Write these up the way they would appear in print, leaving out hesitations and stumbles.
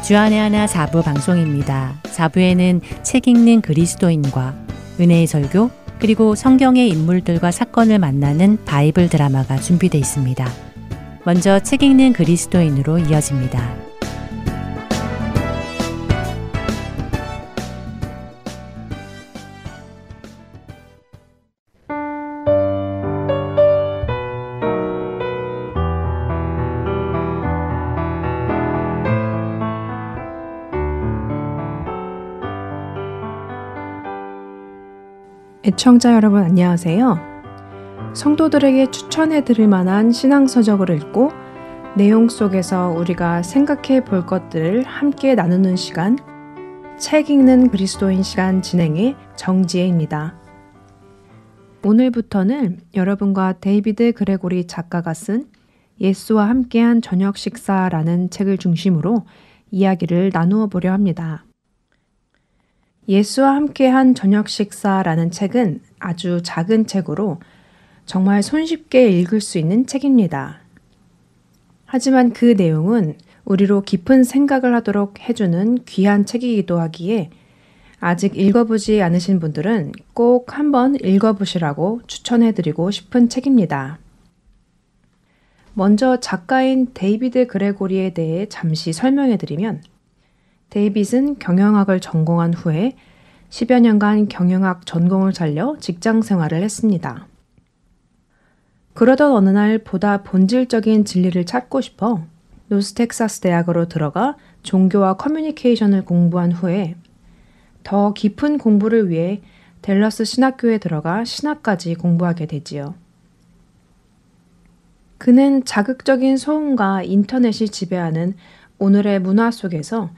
주안의 하나 4부 방송입니다. 4부에는 책 읽는 그리스도인과 은혜의 설교 그리고 성경의 인물들과 사건을 만나는 바이블 드라마가 준비되어 있습니다. 먼저 책 읽는 그리스도인으로 이어집니다. 애청자 여러분 안녕하세요. 성도들에게 추천해 드릴 만한 신앙서적을 읽고 내용 속에서 우리가 생각해 볼 것들을 함께 나누는 시간, 책 읽는 그리스도인 시간 진행의 정지혜입니다. 오늘부터는 여러분과 데이비드 그레고리 작가가 쓴 예수와 함께한 저녁 식사라는 책을 중심으로 이야기를 나누어 보려 합니다. 예수와 함께한 저녁 식사라는 책은 아주 작은 책으로 정말 손쉽게 읽을 수 있는 책입니다. 하지만 그 내용은 우리로 깊은 생각을 하도록 해주는 귀한 책이기도 하기에 아직 읽어보지 않으신 분들은 꼭 한번 읽어보시라고 추천해드리고 싶은 책입니다. 먼저 작가인 데이비드 그레고리에 대해 잠시 설명해드리면 데이빗은 경영학을 전공한 후에 10여 년간 경영학 전공을 살려 직장 생활을 했습니다. 그러던 어느 날 보다 본질적인 진리를 찾고 싶어 노스텍사스 대학으로 들어가 종교와 커뮤니케이션을 공부한 후에 더 깊은 공부를 위해 댈러스 신학교에 들어가 신학까지 공부하게 되지요. 그는 자극적인 소음과 인터넷이 지배하는 오늘의 문화 속에서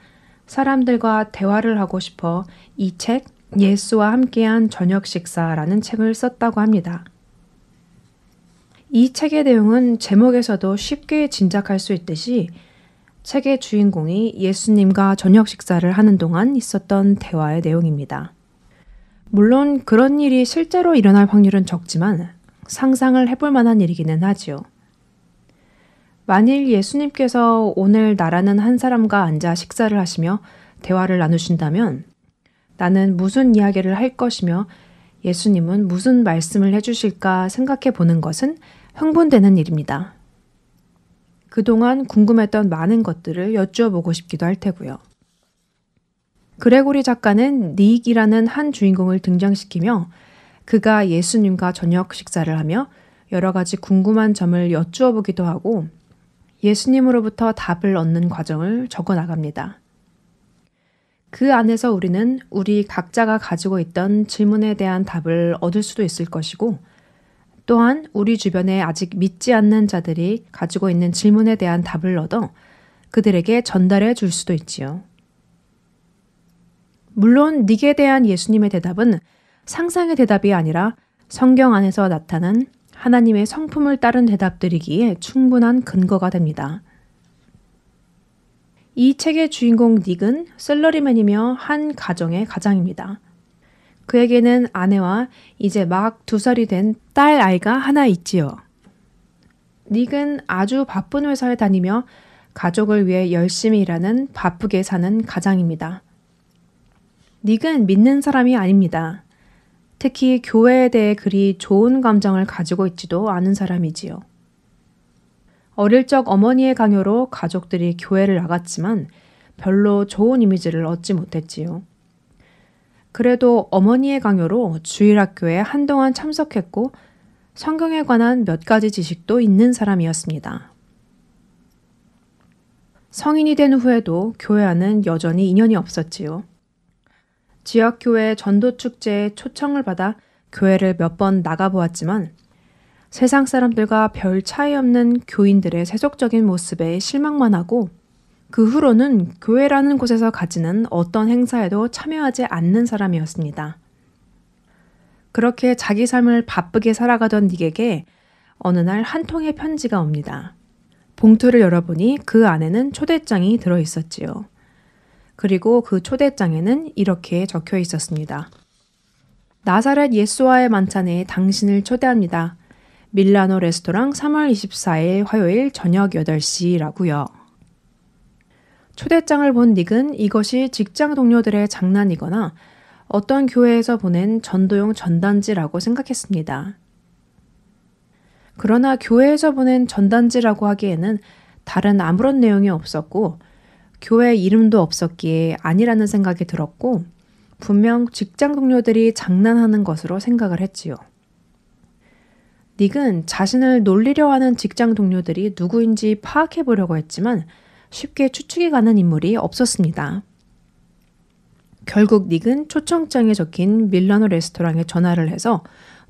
사람들과 대화를 하고 싶어 이 책, 예수와 함께한 저녁 식사라는 책을 썼다고 합니다. 이 책의 내용은 제목에서도 쉽게 짐작할 수 있듯이 책의 주인공이 예수님과 저녁 식사를 하는 동안 있었던 대화의 내용입니다. 물론 그런 일이 실제로 일어날 확률은 적지만 상상을 해볼 만한 일이기는 하지요. 만일 예수님께서 오늘 나라는 한 사람과 앉아 식사를 하시며 대화를 나누신다면 나는 무슨 이야기를 할 것이며 예수님은 무슨 말씀을 해주실까 생각해 보는 것은 흥분되는 일입니다. 그동안 궁금했던 많은 것들을 여쭈어 보고 싶기도 할 테고요. 그레고리 작가는 닉이라는 한 주인공을 등장시키며 그가 예수님과 저녁 식사를 하며 여러 가지 궁금한 점을 여쭈어 보기도 하고 예수님으로부터 답을 얻는 과정을 적어 나갑니다. 그 안에서 우리는 우리 각자가 가지고 있던 질문에 대한 답을 얻을 수도 있을 것이고 또한 우리 주변에 아직 믿지 않는 자들이 가지고 있는 질문에 대한 답을 얻어 그들에게 전달해 줄 수도 있지요. 물론 닉에 대한 예수님의 대답은 상상의 대답이 아니라 성경 안에서 나타난 하나님의 성품을 따른 대답들이기에 충분한 근거가 됩니다. 이 책의 주인공 닉은 셀러리맨이며 한 가정의 가장입니다. 그에게는 아내와 이제 막 2살이 된 딸 아이가 하나 있지요. 닉은 아주 바쁜 회사에 다니며 가족을 위해 열심히 일하는 바쁘게 사는 가장입니다. 닉은 믿는 사람이 아닙니다. 특히 교회에 대해 그리 좋은 감정을 가지고 있지도 않은 사람이지요. 어릴 적 어머니의 강요로 가족들이 교회를 나갔지만 별로 좋은 이미지를 얻지 못했지요. 그래도 어머니의 강요로 주일학교에 한동안 참석했고 성경에 관한 몇 가지 지식도 있는 사람이었습니다. 성인이 된 후에도 교회와는 여전히 인연이 없었지요. 지역교회 전도축제에 초청을 받아 교회를 몇 번 나가보았지만 세상 사람들과 별 차이 없는 교인들의 세속적인 모습에 실망만 하고 그 후로는 교회라는 곳에서 가지는 어떤 행사에도 참여하지 않는 사람이었습니다. 그렇게 자기 삶을 바쁘게 살아가던 닉에게 어느 날 한 통의 편지가 옵니다. 봉투를 열어보니 그 안에는 초대장이 들어있었지요. 그리고 그 초대장에는 이렇게 적혀 있었습니다. 나사렛 예수와의 만찬에 당신을 초대합니다. 밀라노 레스토랑 3월 24일 화요일 저녁 8시라고요. 초대장을 본 닉은 이것이 직장 동료들의 장난이거나 어떤 교회에서 보낸 전도용 전단지라고 생각했습니다. 그러나 교회에서 보낸 전단지라고 하기에는 다른 아무런 내용이 없었고 교회 이름도 없었기에 아니라는 생각이 들었고 분명 직장 동료들이 장난하는 것으로 생각을 했지요. 닉은 자신을 놀리려 하는 직장 동료들이 누구인지 파악해 보려고 했지만 쉽게 추측이 가는 인물이 없었습니다. 결국 닉은 초청장에 적힌 밀라노 레스토랑에 전화를 해서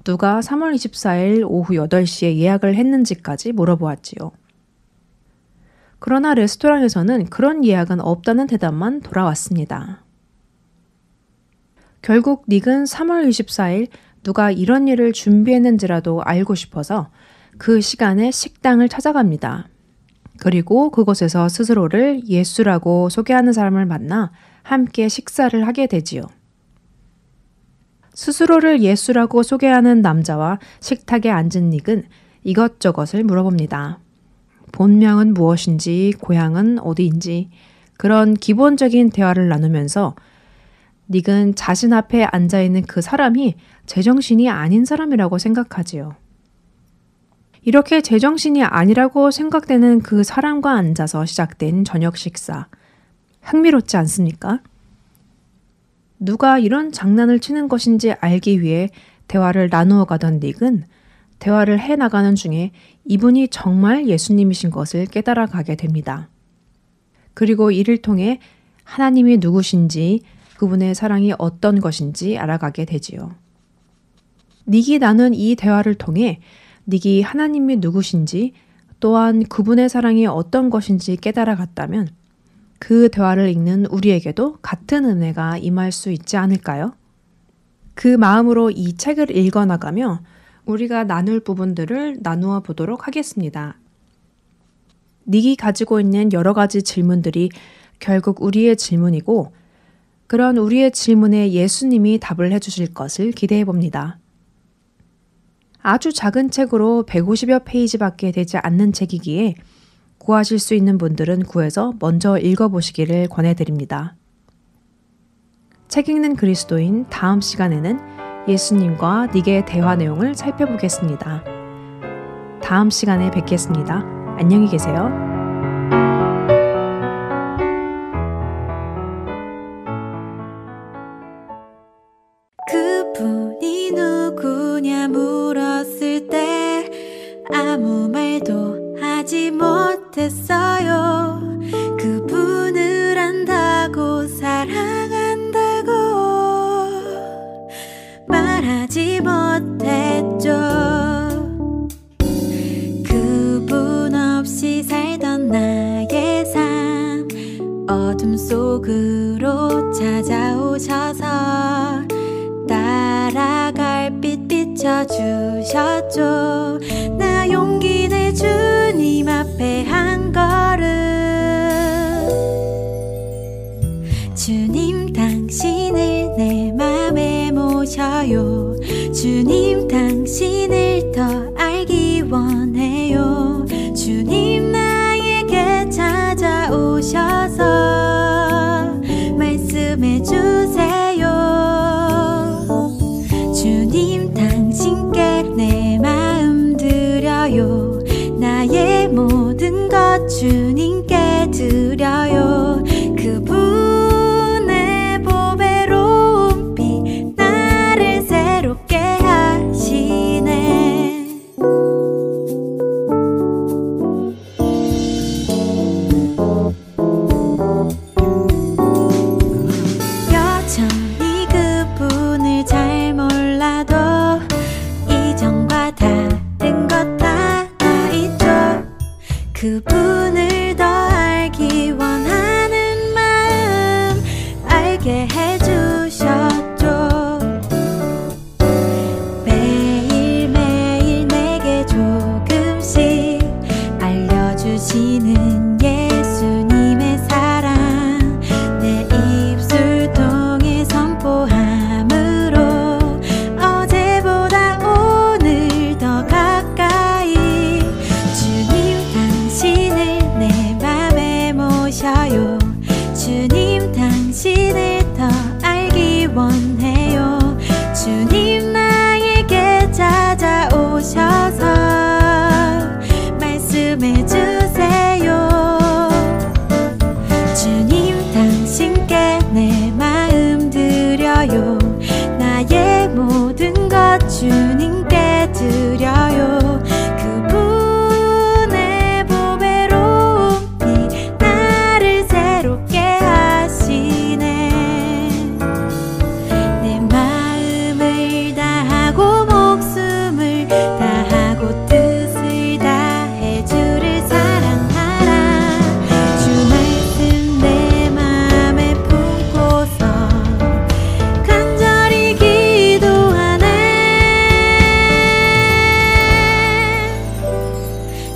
누가 3월 24일 오후 8시에 예약을 했는지까지 물어보았지요. 그러나 레스토랑에서는 그런 예약은 없다는 대답만 돌아왔습니다. 결국 닉은 3월 24일 누가 이런 일을 준비했는지라도 알고 싶어서 그 시간에 식당을 찾아갑니다. 그리고 그곳에서 스스로를 예수라고 소개하는 사람을 만나 함께 식사를 하게 되지요. 스스로를 예수라고 소개하는 남자와 식탁에 앉은 닉은 이것저것을 물어봅니다. 본명은 무엇인지, 고향은 어디인지 그런 기본적인 대화를 나누면서 닉은 자신 앞에 앉아있는 그 사람이 제정신이 아닌 사람이라고 생각하지요. 이렇게 제정신이 아니라고 생각되는 그 사람과 앉아서 시작된 저녁 식사. 흥미롭지 않습니까? 누가 이런 장난을 치는 것인지 알기 위해 대화를 나누어 가던 닉은 대화를 해나가는 중에 이분이 정말 예수님이신 것을 깨달아 가게 됩니다. 그리고 이를 통해 하나님이 누구신지 그분의 사랑이 어떤 것인지 알아가게 되지요. 닉이 나눈 이 대화를 통해 닉이 하나님이 누구신지 또한 그분의 사랑이 어떤 것인지 깨달아 갔다면 그 대화를 읽는 우리에게도 같은 은혜가 임할 수 있지 않을까요? 그 마음으로 이 책을 읽어나가며 우리가 나눌 부분들을 나누어 보도록 하겠습니다. 닉이 가지고 있는 여러 가지 질문들이 결국 우리의 질문이고 그런 우리의 질문에 예수님이 답을 해주실 것을 기대해 봅니다. 아주 작은 책으로 150여 페이지밖에 되지 않는 책이기에 구하실 수 있는 분들은 구해서 먼저 읽어보시기를 권해드립니다. 책 읽는 그리스도인 다음 시간에는 예수님과 닉의 대화 내용을 살펴보겠습니다. 다음 시간에 뵙겠습니다. 안녕히 계세요. 그분이 누구냐 물었을 때 아무 말도 하지 못했어요. 그분을 안다고 사랑한다고 말하지 못했죠. 그분 없이 살던 나의 삶 어둠 속으로 찾아오셔서 따라갈 빛 비춰주셨죠. 나 용기 내 주님 앞에 한 걸음 주님 당신을 내 맘에 모셔요. 주님 당신을 더 알기 원해요. 주님 나에게 찾아오셔서 말씀해 주세요. 주님 당신께 내 마음 드려요. 나의 모든 것 주님께 드려요. 그분의 보배로운 피 나를 새롭게 하시네. 여전히 그분을 잘 몰라도 이전과 다른 것 하나 있죠. 그분을 더 알기 원하는 마음 알게 해주셨죠. 매일매일 내게 조금씩 알려주시는 예수님의 사랑 내 입술 통해 선포함으로 어제보다 오늘 더 가까이 주님 당신을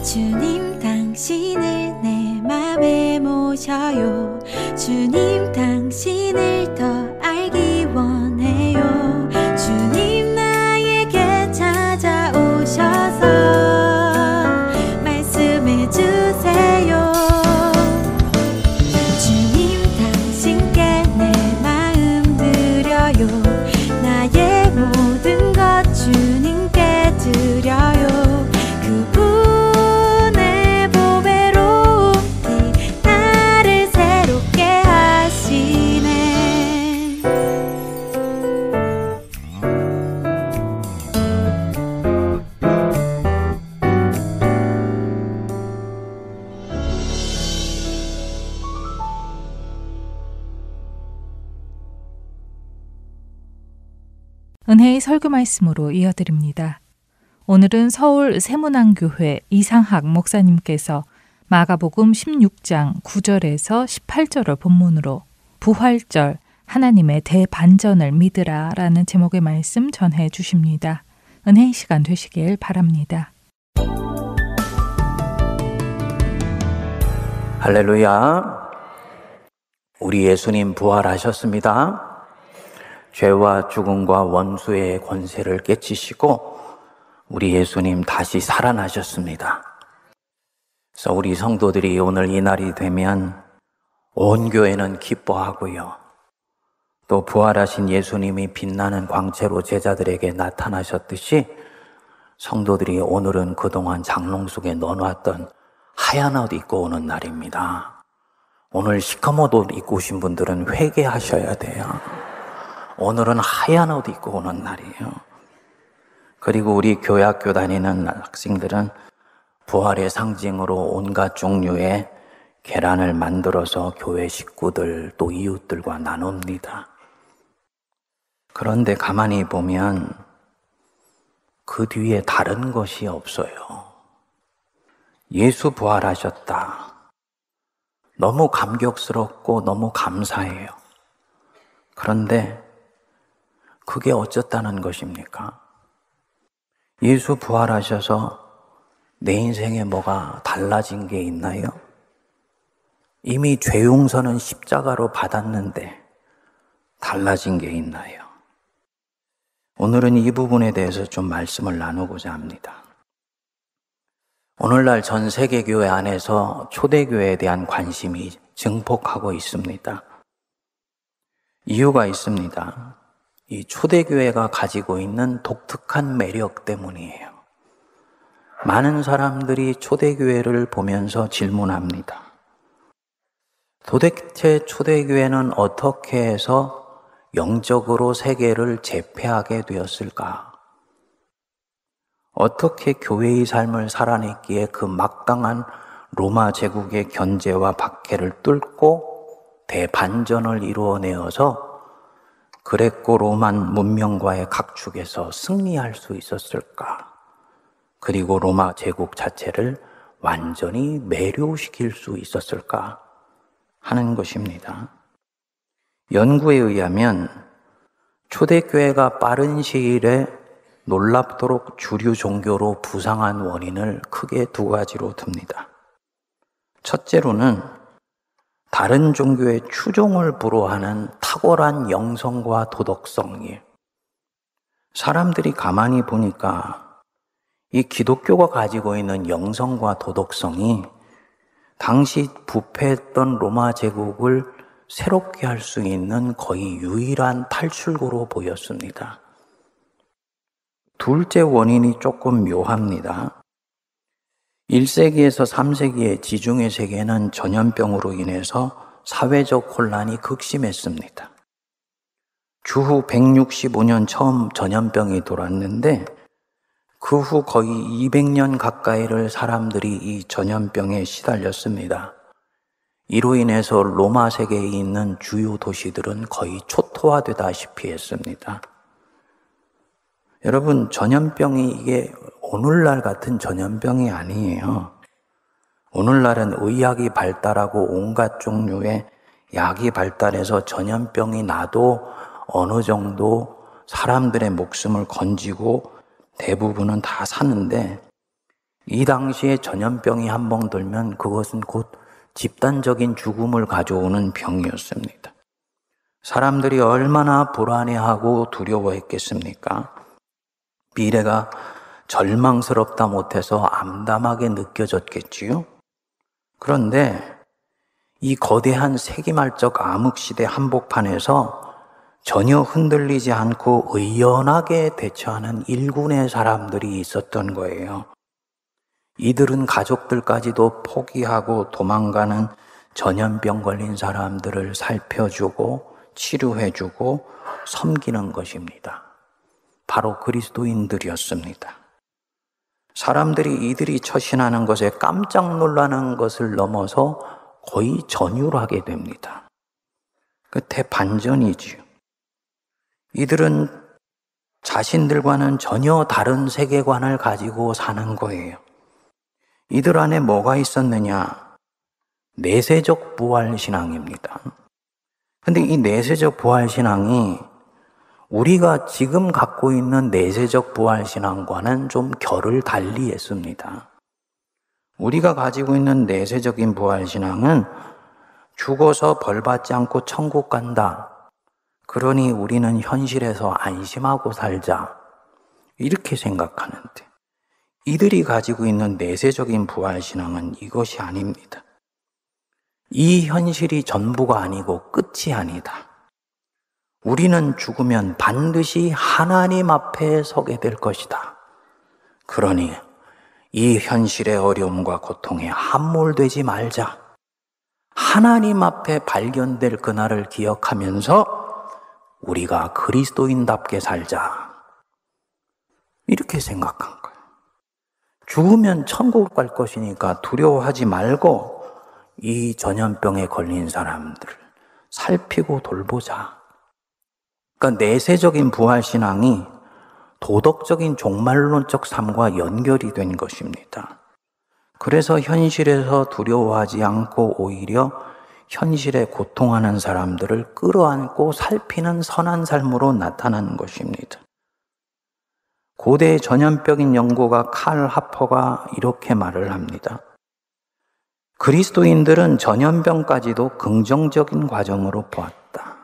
주님 당신을 내 맘에 모셔요. 주님 당신을 더 알기 원해요. 주님 나에게 찾아오셔서 말씀해 주세요. 주님 당신께 내 마음 드려요. 나의 모든 것 주님께 드려요. 그분의 보배로움이 나를 새롭게 하시네. 은혜의 설교 말씀으로 이어드립니다. 오늘은 서울 세문안교회 이상학 목사님께서 마가복음 16장 9절에서 18절을 본문으로 부활절 하나님의 대반전을 믿으라 라는 제목의 말씀 전해 주십니다. 은혜의 시간 되시길 바랍니다. 할렐루야. 우리 예수님 부활하셨습니다. 죄와 죽음과 원수의 권세를 깨치시고 우리 예수님 다시 살아나셨습니다. 그래서 우리 성도들이 오늘 이 날이 되면 온 교회는 기뻐하고요. 또 부활하신 예수님이 빛나는 광채로 제자들에게 나타나셨듯이 성도들이 오늘은 그동안 장롱 속에 넣어놨던 하얀 옷 입고 오는 날입니다. 오늘 시커먼 옷 입고 오신 분들은 회개하셔야 돼요. 오늘은 하얀 옷 입고 오는 날이에요. 그리고 우리 교회학교 다니는 학생들은 부활의 상징으로 온갖 종류의 계란을 만들어서 교회 식구들 또 이웃들과 나눕니다. 그런데 가만히 보면 그 뒤에 다른 것이 없어요. 예수 부활하셨다. 너무 감격스럽고 너무 감사해요. 그런데 그게 어쩌다는 것입니까? 예수 부활하셔서 내 인생에 뭐가 달라진 게 있나요? 이미 죄 용서는 십자가로 받았는데 달라진 게 있나요? 오늘은 이 부분에 대해서 좀 말씀을 나누고자 합니다. 오늘날 전 세계 교회 안에서 초대교회에 대한 관심이 증폭하고 있습니다. 이유가 있습니다. 이 초대교회가 가지고 있는 독특한 매력 때문이에요. 많은 사람들이 초대교회를 보면서 질문합니다. 도대체 초대교회는 어떻게 해서 영적으로 세계를 제패하게 되었을까? 어떻게 교회의 삶을 살아냈기에 그 막강한 로마 제국의 견제와 박해를 뚫고 대반전을 이루어내어서 그레코 로만 문명과의 각축에서 승리할 수 있었을까? 그리고 로마 제국 자체를 완전히 매료시킬 수 있었을까? 하는 것입니다. 연구에 의하면 초대교회가 빠른 시일에 놀랍도록 주류 종교로 부상한 원인을 크게 두 가지로 듭니다. 첫째로는 다른 종교의 추종을 불허하는 탁월한 영성과 도덕성이에요. 사람들이 가만히 보니까 이 기독교가 가지고 있는 영성과 도덕성이 당시 부패했던 로마 제국을 새롭게 할 수 있는 거의 유일한 탈출구로 보였습니다. 둘째 원인이 조금 묘합니다. 1세기에서 3세기의 지중해 세계는 전염병으로 인해서 사회적 혼란이 극심했습니다. 주후 165년 처음 전염병이 돌았는데 그 후 거의 200년 가까이를 사람들이 이 전염병에 시달렸습니다. 이로 인해서 로마 세계에 있는 주요 도시들은 거의 초토화되다시피 했습니다. 여러분, 전염병이 이게 오늘날 같은 전염병이 아니에요. 오늘날은 의학이 발달하고 온갖 종류의 약이 발달해서 전염병이 나도 어느 정도 사람들의 목숨을 건지고 대부분은 다 사는데 이 당시에 전염병이 한 번 돌면 그것은 곧 집단적인 죽음을 가져오는 병이었습니다. 사람들이 얼마나 불안해하고 두려워했겠습니까? 미래가 절망스럽다 못해서 암담하게 느껴졌겠지요? 그런데 이 거대한 세기말적 암흑시대 한복판에서 전혀 흔들리지 않고 의연하게 대처하는 일군의 사람들이 있었던 거예요. 이들은 가족들까지도 포기하고 도망가는 전염병 걸린 사람들을 살펴주고 치료해주고 섬기는 것입니다. 바로 그리스도인들이었습니다. 사람들이 이들이 처신하는 것에 깜짝 놀라는 것을 넘어서 거의 전율하게 됩니다. 끝에 반전이지요. 이들은 자신들과는 전혀 다른 세계관을 가지고 사는 거예요. 이들 안에 뭐가 있었느냐? 내세적 부활신앙입니다. 근데 이 내세적 부활신앙이 우리가 지금 갖고 있는 내세적 부활신앙과는 좀 결을 달리 했습니다. 우리가 가지고 있는 내세적인 부활신앙은 죽어서 벌받지 않고 천국 간다. 그러니 우리는 현실에서 안심하고 살자. 이렇게 생각하는데 이들이 가지고 있는 내세적인 부활신앙은 이것이 아닙니다. 이 현실이 전부가 아니고 끝이 아니다. 우리는 죽으면 반드시 하나님 앞에 서게 될 것이다. 그러니 이 현실의 어려움과 고통에 함몰되지 말자. 하나님 앞에 발견될 그날을 기억하면서 우리가 그리스도인답게 살자. 이렇게 생각한 거예요. 죽으면 천국 갈 것이니까 두려워하지 말고 이 전염병에 걸린 사람들을 살피고 돌보자. 그러니까 내세적인 부활신앙이 도덕적인 종말론적 삶과 연결이 된 것입니다. 그래서 현실에서 두려워하지 않고 오히려 현실에 고통하는 사람들을 끌어안고 살피는 선한 삶으로 나타나는 것입니다. 고대 전염병인 연구가 칼 하퍼가 이렇게 말을 합니다. 그리스도인들은 전염병까지도 긍정적인 과정으로 보았다.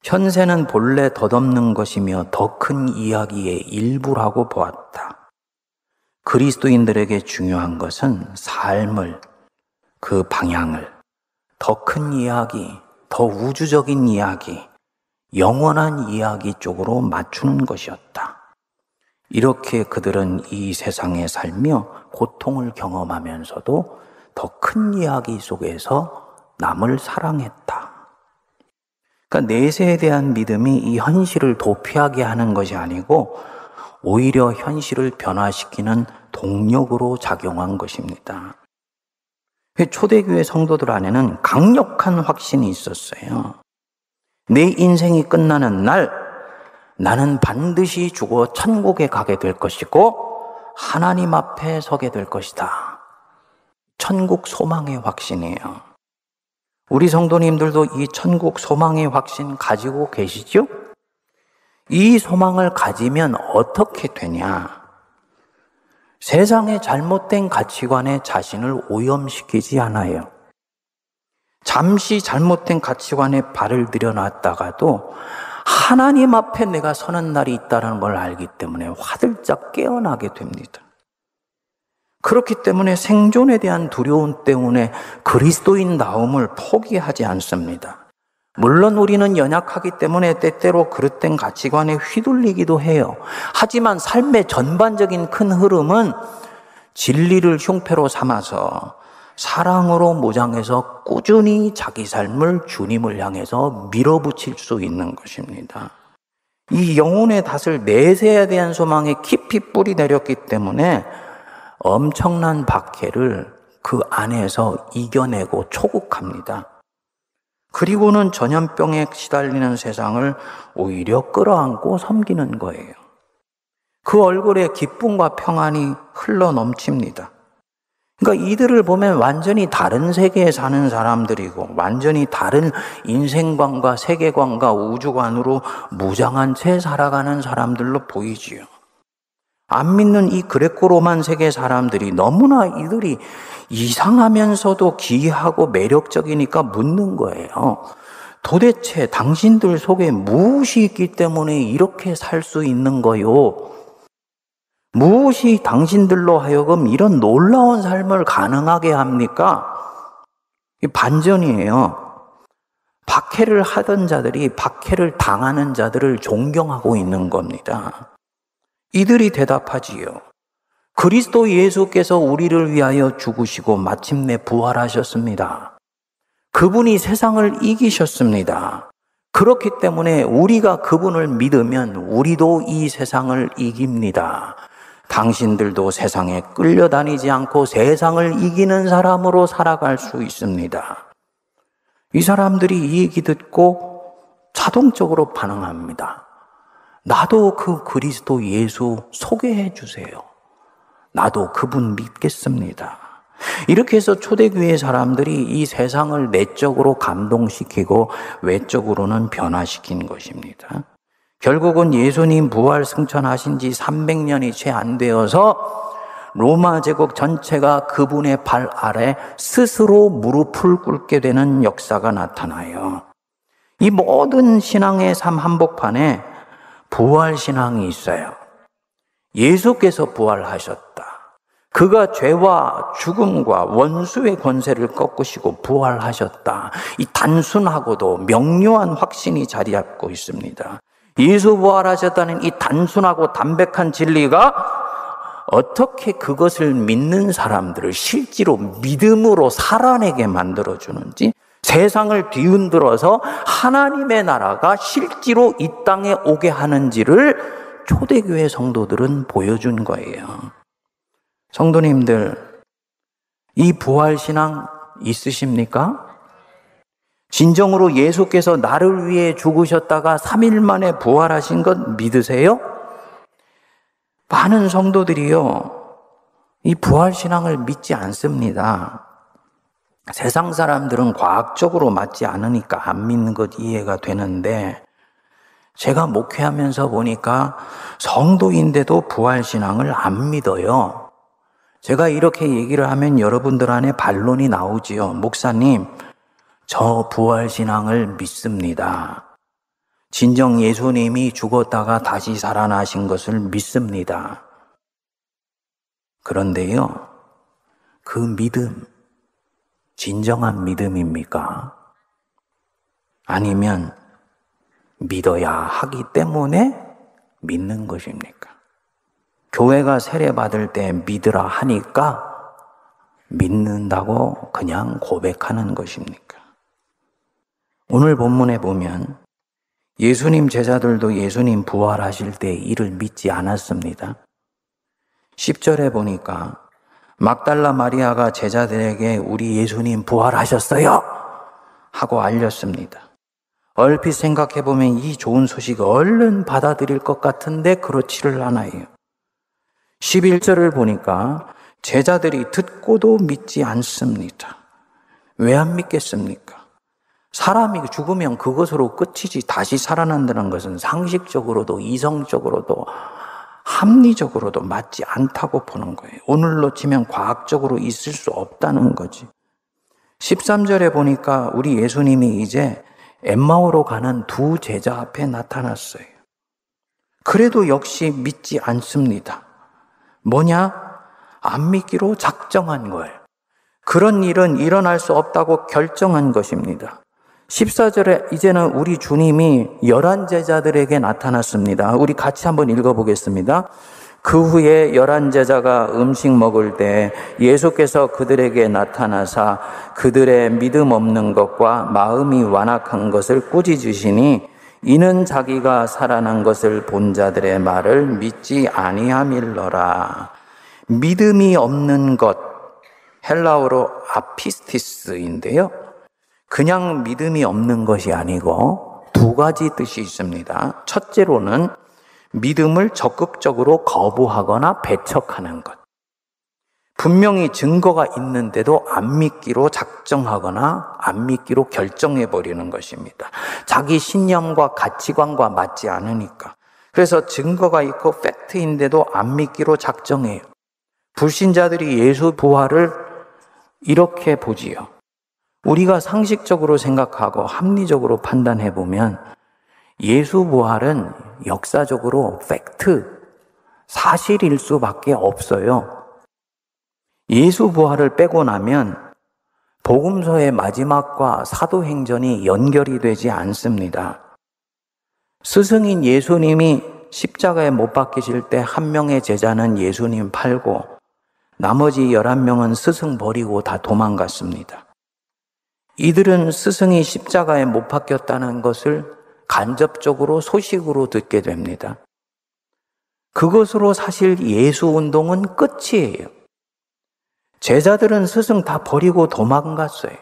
현세는 본래 덧없는 것이며 더 큰 이야기의 일부라고 보았다. 그리스도인들에게 중요한 것은 삶을, 그 방향을 더 큰 이야기, 더 우주적인 이야기, 영원한 이야기 쪽으로 맞추는 것이었다. 이렇게 그들은 이 세상에 살며 고통을 경험하면서도 더 큰 이야기 속에서 남을 사랑했다. 그러니까 내세에 대한 믿음이 이 현실을 도피하게 하는 것이 아니고 오히려 현실을 변화시키는 동력으로 작용한 것입니다. 초대교회 성도들 안에는 강력한 확신이 있었어요. 내 인생이 끝나는 날 나는 반드시 죽어 천국에 가게 될 것이고 하나님 앞에 서게 될 것이다. 천국 소망의 확신이에요. 우리 성도님들도 이 천국 소망의 확신 가지고 계시죠? 이 소망을 가지면 어떻게 되냐? 세상의 잘못된 가치관에 자신을 오염시키지 않아요. 잠시 잘못된 가치관에 발을 들여놨다가도 하나님 앞에 내가 서는 날이 있다는 걸 알기 때문에 화들짝 깨어나게 됩니다. 그렇기 때문에 생존에 대한 두려움 때문에 그리스도인다움을 포기하지 않습니다. 물론 우리는 연약하기 때문에 때때로 그릇된 가치관에 휘둘리기도 해요. 하지만 삶의 전반적인 큰 흐름은 진리를 흉패로 삼아서 사랑으로 무장해서 꾸준히 자기 삶을 주님을 향해서 밀어붙일 수 있는 것입니다. 이 영혼의 닷을 내세에 대한 소망에 깊이 뿌리 내렸기 때문에 엄청난 박해를 그 안에서 이겨내고 초국합니다. 그리고는 전염병에 시달리는 세상을 오히려 끌어안고 섬기는 거예요. 그 얼굴에 기쁨과 평안이 흘러 넘칩니다. 그러니까 이들을 보면 완전히 다른 세계에 사는 사람들이고 완전히 다른 인생관과 세계관과 우주관으로 무장한 채 살아가는 사람들로 보이지요. 안 믿는 이 그레코 로만 세계 사람들이 너무나 이들이 이상하면서도 기이하고 매력적이니까 묻는 거예요. 도대체 당신들 속에 무엇이 있기 때문에 이렇게 살 수 있는 거요? 무엇이 당신들로 하여금 이런 놀라운 삶을 가능하게 합니까? 이 반전이에요. 박해를 하던 자들이 박해를 당하는 자들을 존경하고 있는 겁니다. 이들이 대답하지요. 그리스도 예수께서 우리를 위하여 죽으시고 마침내 부활하셨습니다. 그분이 세상을 이기셨습니다. 그렇기 때문에 우리가 그분을 믿으면 우리도 이 세상을 이깁니다. 당신들도 세상에 끌려다니지 않고 세상을 이기는 사람으로 살아갈 수 있습니다. 이 사람들이 이 얘기 듣고 자동적으로 반응합니다. 나도 그 그리스도 예수 소개해 주세요. 나도 그분 믿겠습니다. 이렇게 해서 초대교회 사람들이 이 세상을 내적으로 감동시키고 외적으로는 변화시킨 것입니다. 결국은 예수님 부활 승천하신 지 300년이 채 안 되어서 로마 제국 전체가 그분의 발 아래 스스로 무릎을 꿇게 되는 역사가 나타나요. 이 모든 신앙의 삶 한복판에 부활 신앙이 있어요. 예수께서 부활하셨다. 그가 죄와 죽음과 원수의 권세를 꺾으시고 부활하셨다. 이 단순하고도 명료한 확신이 자리 잡고 있습니다. 예수 부활하셨다는 이 단순하고 담백한 진리가 어떻게 그것을 믿는 사람들을 실제로 믿음으로 살아내게 만들어주는지, 세상을 뒤흔들어서 하나님의 나라가 실제로 이 땅에 오게 하는지를 초대교회 성도들은 보여준 거예요. 성도님들, 이 부활신앙 있으십니까? 진정으로 예수께서 나를 위해 죽으셨다가 3일 만에 부활하신 것 믿으세요? 많은 성도들이요, 이 부활신앙을 믿지 않습니다. 세상 사람들은 과학적으로 맞지 않으니까 안 믿는 것 이해가 되는데, 제가 목회하면서 보니까 성도인데도 부활신앙을 안 믿어요. 제가 이렇게 얘기를 하면 여러분들 안에 반론이 나오지요. 목사님, 저 부활신앙을 믿습니다. 진정 예수님이 죽었다가 다시 살아나신 것을 믿습니다. 그런데요, 그 믿음, 진정한 믿음입니까? 아니면 믿어야 하기 때문에 믿는 것입니까? 교회가 세례받을 때 믿으라 하니까 믿는다고 그냥 고백하는 것입니까? 오늘 본문에 보면 예수님 제자들도 예수님 부활하실 때 이를 믿지 않았습니다. 10절에 보니까 막달라 마리아가 제자들에게 우리 예수님 부활하셨어요 하고 알렸습니다. 얼핏 생각해보면 이 좋은 소식을 얼른 받아들일 것 같은데 그렇지를 않아요. 11절을 보니까 제자들이 듣고도 믿지 않습니다. 왜 안 믿겠습니까? 사람이 죽으면 그것으로 끝이지 다시 살아난다는 것은 상식적으로도 이성적으로도 합리적으로도 맞지 않다고 보는 거예요. 오늘로 치면 과학적으로 있을 수 없다는 거지. 13절에 보니까 우리 예수님이 이제 엠마오로 가는 두 제자 앞에 나타났어요. 그래도 역시 믿지 않습니다. 뭐냐? 안 믿기로 작정한 거예요. 그런 일은 일어날 수 없다고 결정한 것입니다. 14절에 이제는 우리 주님이 11 제자들에게 나타났습니다. 우리 같이 한번 읽어보겠습니다. 그 후에 11 제자가 음식 먹을 때 예수께서 그들에게 나타나사 그들의 믿음 없는 것과 마음이 완악한 것을 꾸짖으시니 이는 자기가 살아난 것을 본 자들의 말을 믿지 아니함일러라. 믿음이 없는 것, 헬라어로 아피스티스인데요. 그냥 믿음이 없는 것이 아니고 두 가지 뜻이 있습니다. 첫째로는 믿음을 적극적으로 거부하거나 배척하는 것. 분명히 증거가 있는데도 안 믿기로 작정하거나 안 믿기로 결정해버리는 것입니다. 자기 신념과 가치관과 맞지 않으니까, 그래서 증거가 있고 팩트인데도 안 믿기로 작정해요. 불신자들이 예수 부활을 이렇게 보지요. 우리가 상식적으로 생각하고 합리적으로 판단해 보면 예수 부활은 역사적으로 팩트, 사실일 수밖에 없어요. 예수 부활을 빼고 나면 복음서의 마지막과 사도행전이 연결이 되지 않습니다. 스승인 예수님이 십자가에 못 박히실 때 한 명의 제자는 예수님 팔고 나머지 11명은 스승 버리고 다 도망갔습니다. 이들은 스승이 십자가에 못 박혔다는 것을 간접적으로 소식으로 듣게 됩니다. 그것으로 사실 예수 운동은 끝이에요. 제자들은 스승 다 버리고 도망갔어요.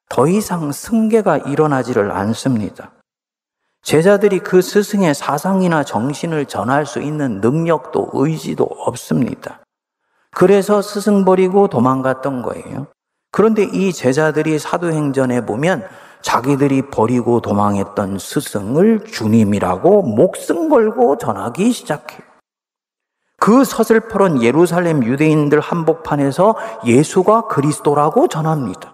더 이상 승계가 일어나지를 않습니다. 제자들이 그 스승의 사상이나 정신을 전할 수 있는 능력도 의지도 없습니다. 그래서 스승 버리고 도망갔던 거예요. 그런데 이 제자들이 사도행전에 보면 자기들이 버리고 도망했던 스승을 주님이라고 목숨 걸고 전하기 시작해요. 그 서슬퍼런 예루살렘 유대인들 한복판에서 예수가 그리스도라고 전합니다.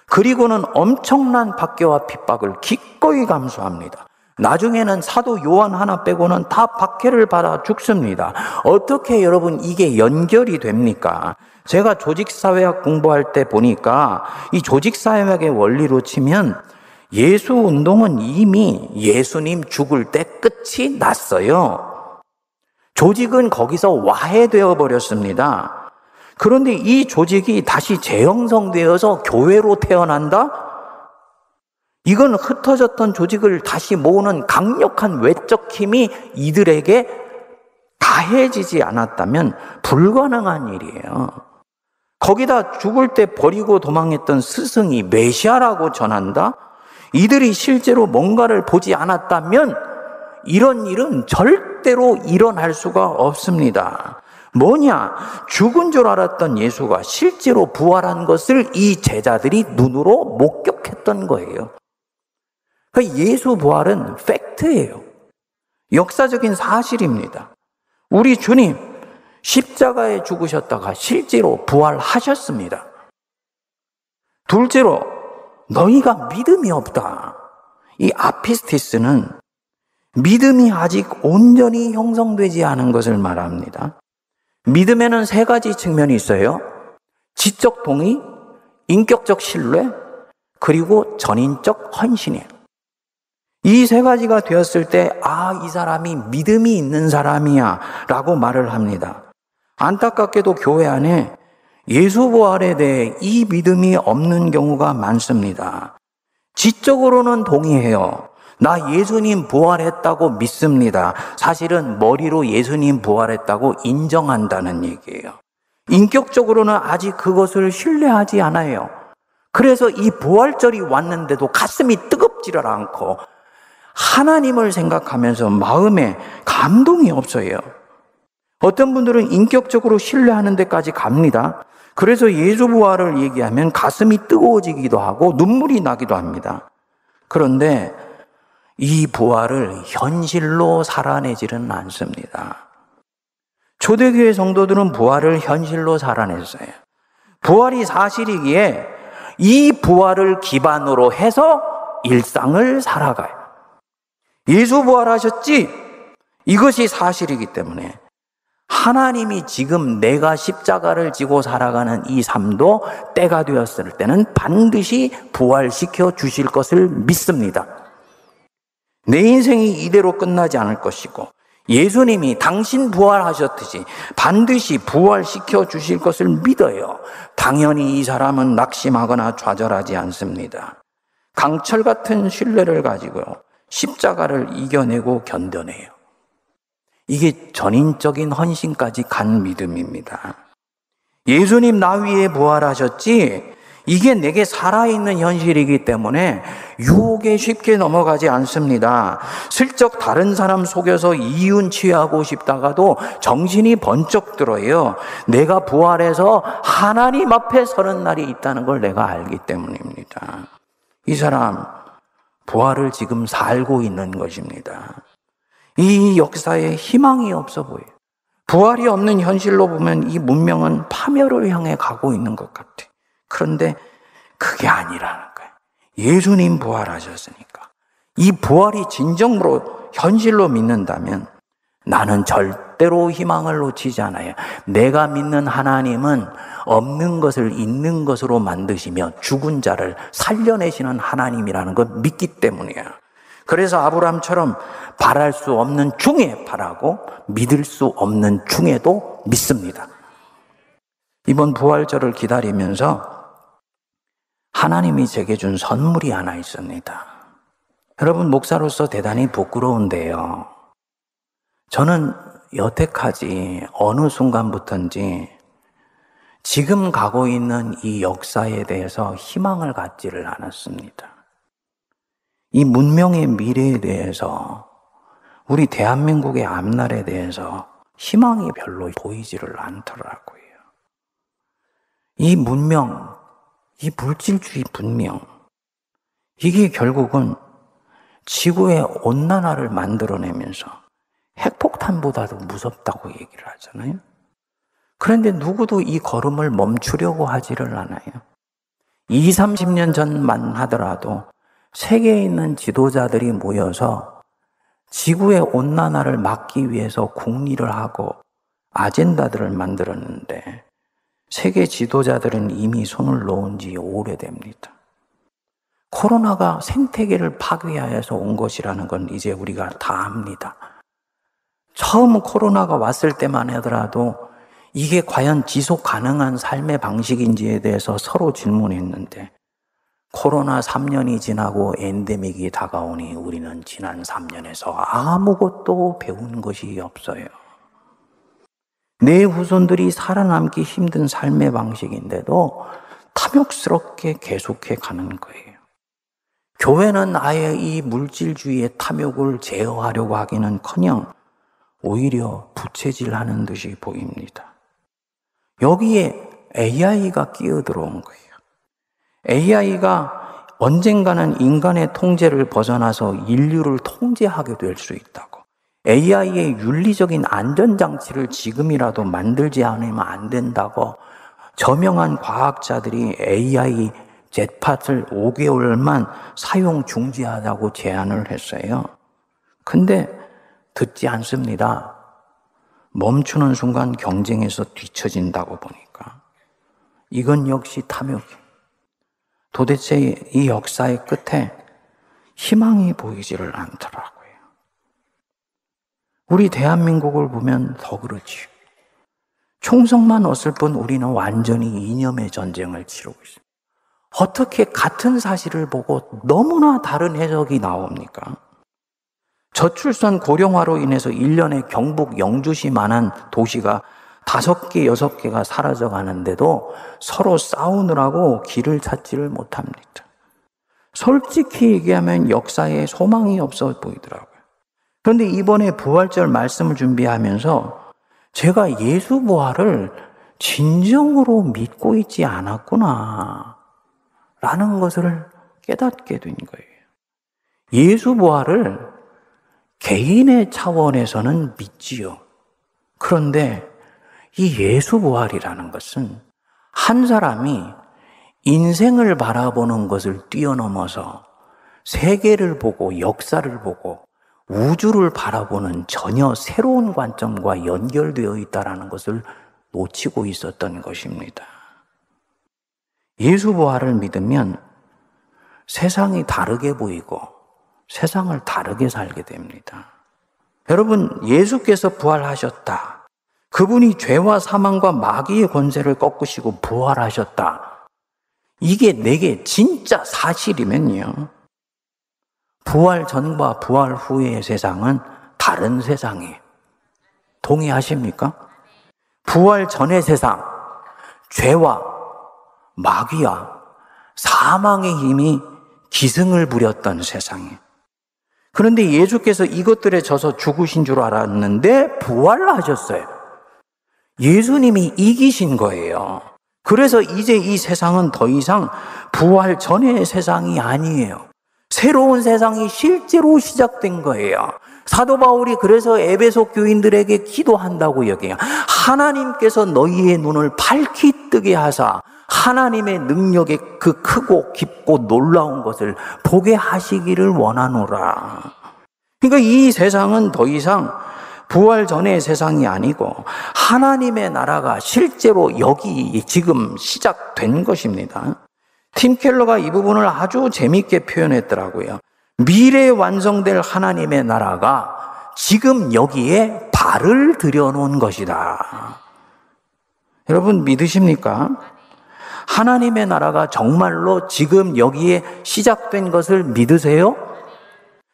그리고는 엄청난 박해와 핍박을 기꺼이 감수합니다. 나중에는 사도 요한 하나 빼고는 다 박해를 받아 죽습니다. 어떻게 여러분 이게 연결이 됩니까? 제가 조직사회학 공부할 때 보니까 이 조직사회학의 원리로 치면 예수 운동은 이미 예수님 죽을 때 끝이 났어요. 조직은 거기서 와해되어 버렸습니다. 그런데 이 조직이 다시 재형성되어서 교회로 태어난다? 이건 흩어졌던 조직을 다시 모으는 강력한 외적 힘이 이들에게 가해지지 않았다면 불가능한 일이에요. 거기다 죽을 때 버리고 도망했던 스승이 메시아라고 전한다? 이들이 실제로 뭔가를 보지 않았다면 이런 일은 절대로 일어날 수가 없습니다. 뭐냐? 죽은 줄 알았던 예수가 실제로 부활한 것을 이 제자들이 눈으로 목격했던 거예요. 그러니까 예수 부활은 팩트예요. 역사적인 사실입니다. 우리 주님 십자가에 죽으셨다가 실제로 부활하셨습니다. 둘째로 너희가 믿음이 없다. 이 아피스티스는 믿음이 아직 온전히 형성되지 않은 것을 말합니다. 믿음에는 세 가지 측면이 있어요. 지적 동의, 인격적 신뢰, 그리고 전인적 헌신이에요. 이 세 가지가 되었을 때 이 사람이 믿음이 있는 사람이야 라고 말을 합니다. 안타깝게도 교회 안에 예수 부활에 대해 이 믿음이 없는 경우가 많습니다. 지적으로는 동의해요. 나 예수님 부활했다고 믿습니다. 사실은 머리로 예수님 부활했다고 인정한다는 얘기예요. 인격적으로는 아직 그것을 신뢰하지 않아요. 그래서 이 부활절이 왔는데도 가슴이 뜨겁지를 않고 하나님을 생각하면서 마음에 감동이 없어요. 어떤 분들은 인격적으로 신뢰하는 데까지 갑니다. 그래서 예수 부활을 얘기하면 가슴이 뜨거워지기도 하고 눈물이 나기도 합니다. 그런데 이 부활을 현실로 살아내지는 않습니다. 초대교회 성도들은 부활을 현실로 살아냈어요. 부활이 사실이기에 이 부활을 기반으로 해서 일상을 살아가요. 예수 부활하셨지? 이것이 사실이기 때문에 하나님이 지금 내가 십자가를 지고 살아가는 이 삶도 때가 되었을 때는 반드시 부활시켜 주실 것을 믿습니다. 내 인생이 이대로 끝나지 않을 것이고 예수님이 당신 부활하셨듯이 반드시 부활시켜 주실 것을 믿어요. 당연히 이 사람은 낙심하거나 좌절하지 않습니다. 강철 같은 신뢰를 가지고 십자가를 이겨내고 견뎌내요. 이게 전인적인 헌신까지 간 믿음입니다. 예수님 나 위에 부활하셨지? 이게 내게 살아있는 현실이기 때문에 유혹에 쉽게 넘어가지 않습니다. 슬쩍 다른 사람 속여서 이윤 취하고 싶다가도 정신이 번쩍 들어요. 내가 부활해서 하나님 앞에 서는 날이 있다는 걸 내가 알기 때문입니다. 이 사람 부활을 지금 살고 있는 것입니다. 이 역사에 희망이 없어 보여요. 부활이 없는 현실로 보면 이 문명은 파멸을 향해 가고 있는 것 같아요. 그런데 그게 아니라는 거예요. 예수님 부활하셨으니까. 이 부활이 진정으로 현실로 믿는다면 나는 절대로 희망을 놓치지 않아요. 내가 믿는 하나님은 없는 것을 있는 것으로 만드시며 죽은 자를 살려내시는 하나님이라는 걸 믿기 때문이에요. 그래서 아브라함처럼 바랄 수 없는 중에 바라고 믿을 수 없는 중에도 믿습니다. 이번 부활절을 기다리면서 하나님이 제게 준 선물이 하나 있습니다. 여러분, 목사로서 대단히 부끄러운데요. 저는 여태까지 어느 순간부터인지 지금 가고 있는 이 역사에 대해서 희망을 갖지를 않았습니다. 이 문명의 미래에 대해서, 우리 대한민국의 앞날에 대해서 희망이 별로 보이지를 않더라고요. 이 문명, 이 물질주의 문명, 이게 결국은 지구의 온난화를 만들어내면서 핵폭탄보다도 무섭다고 얘기를 하잖아요. 그런데 누구도 이 걸음을 멈추려고 하지를 않아요. 20, 30년 전만 하더라도 세계에 있는 지도자들이 모여서 지구의 온난화를 막기 위해서 국리를 하고 아젠다들을 만들었는데 세계 지도자들은 이미 손을 놓은 지 오래됩니다. 코로나가 생태계를 파괴하여서 온 것이라는 건 이제 우리가 다 압니다. 처음 코로나가 왔을 때만 하더라도 이게 과연 지속 가능한 삶의 방식인지에 대해서 서로 질문했는데 코로나 3년이 지나고 엔데믹이 다가오니 우리는 지난 3년에서 아무것도 배운 것이 없어요. 내 후손들이 살아남기 힘든 삶의 방식인데도 탐욕스럽게 계속해 가는 거예요. 교회는 아예 이 물질주의의 탐욕을 제어하려고 하기는커녕 오히려 부채질하는 듯이 보입니다. 여기에 AI가 끼어들어온 거예요. AI가 언젠가는 인간의 통제를 벗어나서 인류를 통제하게 될 수 있다고. AI의 윤리적인 안전장치를 지금이라도 만들지 않으면 안 된다고 저명한 과학자들이 AI 젯팟을 5개월만 사용 중지하자고 제안을 했어요. 근데 듣지 않습니다. 멈추는 순간 경쟁에서 뒤처진다고 보니까. 이건 역시 탐욕이에요. 도대체 이 역사의 끝에 희망이 보이지를 않더라고요. 우리 대한민국을 보면 더 그렇지. 총성만 없을 뿐 우리는 완전히 이념의 전쟁을 치르고 있습니다. 어떻게 같은 사실을 보고 너무나 다른 해석이 나옵니까? 저출산 고령화로 인해서 1년에 경북 영주시만한 도시가 5개, 6개가 사라져 가는데도 서로 싸우느라고 길을 찾지를 못합니다. 솔직히 얘기하면 역사에 소망이 없어 보이더라고요. 그런데 이번에 부활절 말씀을 준비하면서 제가 예수 부활을 진정으로 믿고 있지 않았구나 라는 것을 깨닫게 된 거예요. 예수 부활을 개인의 차원에서는 믿지요. 그런데 이 예수 부활이라는 것은 한 사람이 인생을 바라보는 것을 뛰어넘어서 세계를 보고 역사를 보고 우주를 바라보는 전혀 새로운 관점과 연결되어 있다는 것을 놓치고 있었던 것입니다. 예수 부활을 믿으면 세상이 다르게 보이고 세상을 다르게 살게 됩니다. 여러분, 예수께서 부활하셨다. 그분이 죄와 사망과 마귀의 권세를 꺾으시고 부활하셨다. 이게 내게 진짜 사실이면요. 부활 전과 부활 후의 세상은 다른 세상이에요. 동의하십니까? 부활 전의 세상, 죄와 마귀와 사망의 힘이 기승을 부렸던 세상이에요. 그런데 예수께서 이것들에 져서 죽으신 줄 알았는데 부활하셨어요. 예수님이 이기신 거예요. 그래서 이제 이 세상은 더 이상 부활 전의 세상이 아니에요. 새로운 세상이 실제로 시작된 거예요. 사도 바울이 그래서 에베소 교인들에게 기도한다고 여겨요. 하나님께서 너희의 눈을 밝히 뜨게 하사 하나님의 능력의 그 크고 깊고 놀라운 것을 보게 하시기를 원하노라. 그러니까 이 세상은 더 이상 부활 전의 세상이 아니고 하나님의 나라가 실제로 여기 지금 시작된 것입니다. 팀 켈러가 이 부분을 아주 재미있게 표현했더라고요. 미래에 완성될 하나님의 나라가 지금 여기에 발을 들여놓은 것이다. 여러분 믿으십니까? 하나님의 나라가 정말로 지금 여기에 시작된 것을 믿으세요?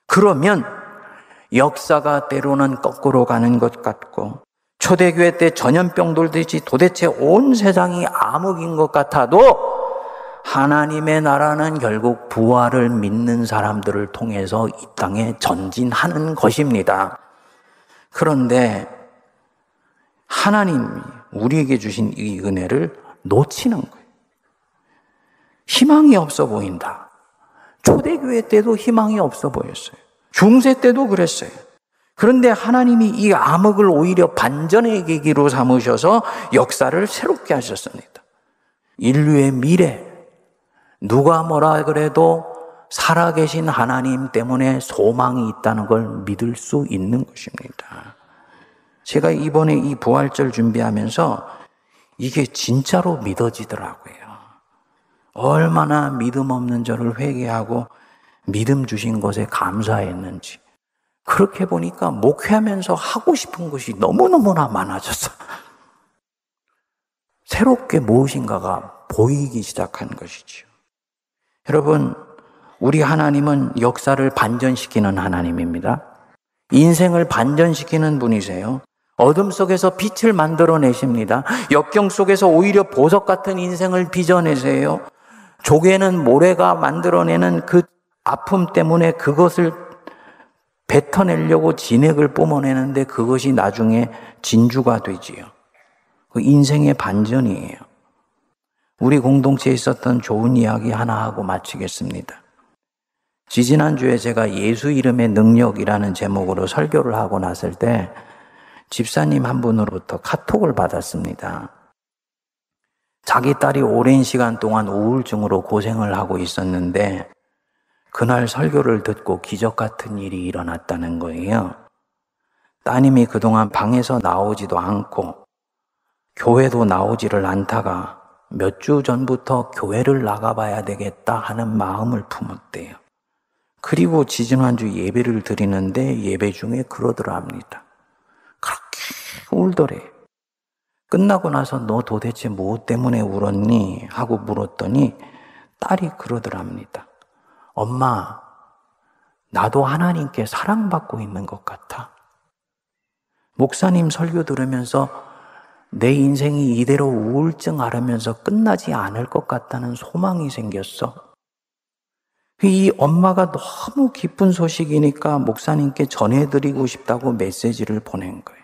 그러면 역사가 때로는 거꾸로 가는 것 같고 초대교회 때 전염병 돌듯이 도대체 온 세상이 암흑인 것 같아도 하나님의 나라는 결국 부활을 믿는 사람들을 통해서 이 땅에 전진하는 것입니다. 그런데 하나님이 우리에게 주신 이 은혜를 놓치는 거예요. 희망이 없어 보인다. 초대교회 때도 희망이 없어 보였어요. 중세 때도 그랬어요. 그런데 하나님이 이 암흑을 오히려 반전의 계기로 삼으셔서 역사를 새롭게 하셨습니다. 인류의 미래, 누가 뭐라 그래도 살아계신 하나님 때문에 소망이 있다는 걸 믿을 수 있는 것입니다. 제가 이번에 이 부활절 준비하면서 이게 진짜로 믿어지더라고요. 얼마나 믿음 없는 저를 회개하고 믿음 주신 것에 감사했는지. 그렇게 보니까 목회하면서 하고 싶은 것이 너무너무나 많아졌어. 새롭게 무엇인가가 보이기 시작한 것이죠. 여러분, 우리 하나님은 역사를 반전시키는 하나님입니다. 인생을 반전시키는 분이세요. 어둠 속에서 빛을 만들어내십니다. 역경 속에서 오히려 보석 같은 인생을 빚어내세요. 조개는 모래가 만들어내는 그 아픔 때문에 그것을 뱉어내려고 진액을 뿜어내는데 그것이 나중에 진주가 되지요. 그 인생의 반전이에요. 우리 공동체에 있었던 좋은 이야기 하나 하고 마치겠습니다. 지지난주에 제가 예수 이름의 능력이라는 제목으로 설교를 하고 났을 때 집사님 한 분으로부터 카톡을 받았습니다. 자기 딸이 오랜 시간 동안 우울증으로 고생을 하고 있었는데 그날 설교를 듣고 기적 같은 일이 일어났다는 거예요. 따님이 그동안 방에서 나오지도 않고 교회도 나오지를 않다가 몇 주 전부터 교회를 나가봐야 되겠다 하는 마음을 품었대요. 그리고 지지난주 예배를 드리는데 예배 중에 그러더라 합니다. 그렇게 울더래. 끝나고 나서 너 도대체 무엇 때문에 울었니? 하고 물었더니 딸이 그러더라 합니다. 엄마, 나도 하나님께 사랑받고 있는 것 같아. 목사님 설교 들으면서 내 인생이 이대로 우울증 앓으면서 끝나지 않을 것 같다는 소망이 생겼어. 이 엄마가 너무 기쁜 소식이니까 목사님께 전해드리고 싶다고 메시지를 보낸 거예요.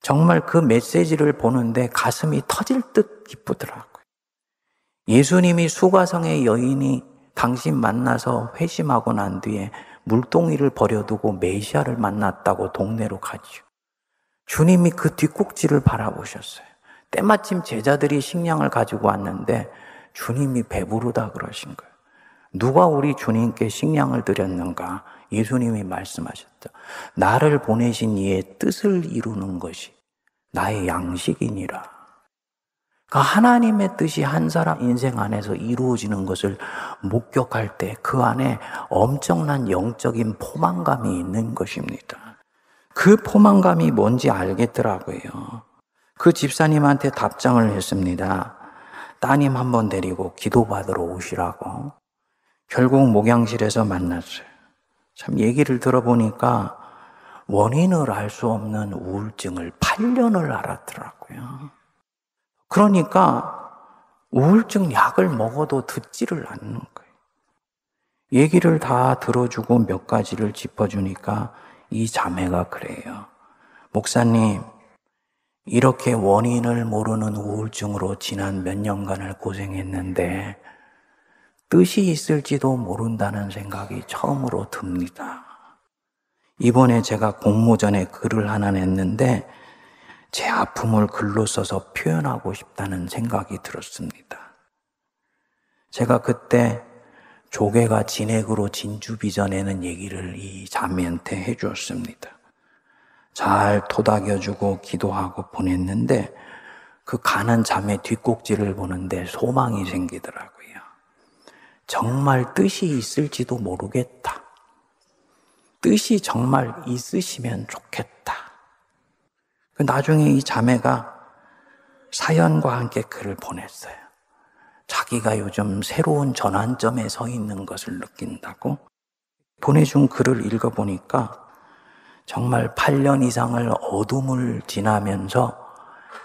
정말 그 메시지를 보는데 가슴이 터질 듯 기쁘더라고요. 예수님이 수가성의 여인이 당신 만나서 회심하고 난 뒤에 물동이를 버려두고 메시아를 만났다고 동네로 가지요. 주님이 그 뒷꼭지를 바라보셨어요. 때마침 제자들이 식량을 가지고 왔는데 주님이 배부르다 그러신 거예요. 누가 우리 주님께 식량을 드렸는가? 예수님이 말씀하셨죠. 나를 보내신 이의 뜻을 이루는 것이 나의 양식이니라. 그러니까 하나님의 뜻이 한 사람 인생 안에서 이루어지는 것을 목격할 때 그 안에 엄청난 영적인 포만감이 있는 것입니다. 그 포만감이 뭔지 알겠더라고요. 그 집사님한테 답장을 했습니다. 따님 한번 데리고 기도받으러 오시라고. 결국 목양실에서 만났어요. 참 얘기를 들어보니까 원인을 알 수 없는 우울증을 8년을 앓았더라고요. 그러니까 우울증 약을 먹어도 듣지를 않는 거예요. 얘기를 다 들어주고 몇 가지를 짚어주니까 이 자매가 그래요. 목사님, 이렇게 원인을 모르는 우울증으로 지난 몇 년간을 고생했는데 뜻이 있을지도 모른다는 생각이 처음으로 듭니다. 이번에 제가 공모전에 글을 하나 냈는데 제 아픔을 글로 써서 표현하고 싶다는 생각이 들었습니다. 제가 그때 조개가 진액으로 진주 빚어내는 얘기를 이 자매한테 해주었습니다. 잘 토닥여주고 기도하고 보냈는데 그 가는 자매 뒷꼭지를 보는데 소망이 생기더라고요. 정말 뜻이 있을지도 모르겠다. 뜻이 정말 있으시면 좋겠다. 나중에 이 자매가 사연과 함께 글을 보냈어요. 자기가 요즘 새로운 전환점에 서 있는 것을 느낀다고 보내준 글을 읽어보니까 정말 8년 이상을 어둠을 지나면서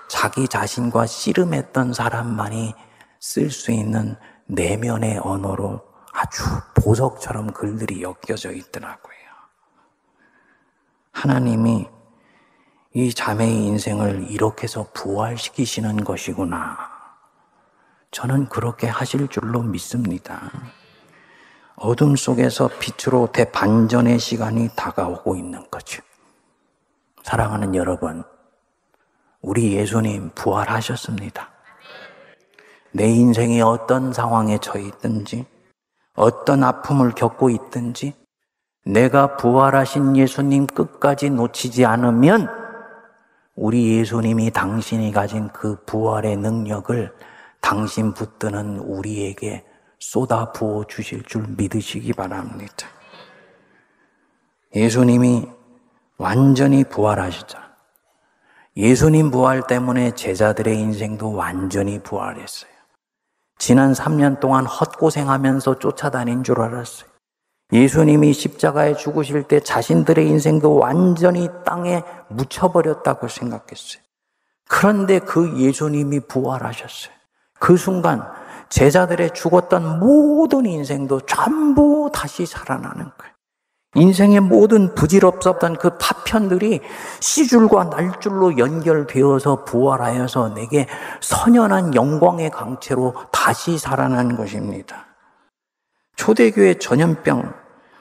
자기 자신과 씨름했던 사람만이 쓸 수 있는 내면의 언어로 아주 보석처럼 글들이 엮여져 있더라고요. 하나님이 이 자매의 인생을 이렇게 해서 부활시키시는 것이구나. 저는 그렇게 하실 줄로 믿습니다. 어둠 속에서 빛으로 대반전의 시간이 다가오고 있는 거죠. 사랑하는 여러분, 우리 예수님 부활하셨습니다. 내 인생이 어떤 상황에 처해 있든지, 어떤 아픔을 겪고 있든지, 내가 부활하신 예수님 끝까지 놓치지 않으면 우리 예수님이 당신이 가진 그 부활의 능력을 당신 붙드는 우리에게 쏟아 부어 주실 줄 믿으시기 바랍니다. 예수님이 완전히 부활하시자. 예수님 부활 때문에 제자들의 인생도 완전히 부활했어요. 지난 3년 동안 헛고생하면서 쫓아다닌 줄 알았어요. 예수님이 십자가에 죽으실 때 자신들의 인생도 완전히 땅에 묻혀버렸다고 생각했어요. 그런데 그 예수님이 부활하셨어요. 그 순간 제자들의 죽었던 모든 인생도 전부 다시 살아나는 거예요. 인생의 모든 부질없었던 그 파편들이 씨줄과 날줄로 연결되어서 부활하여서 내게 선연한 영광의 강체로 다시 살아난 것입니다. 초대교회 전염병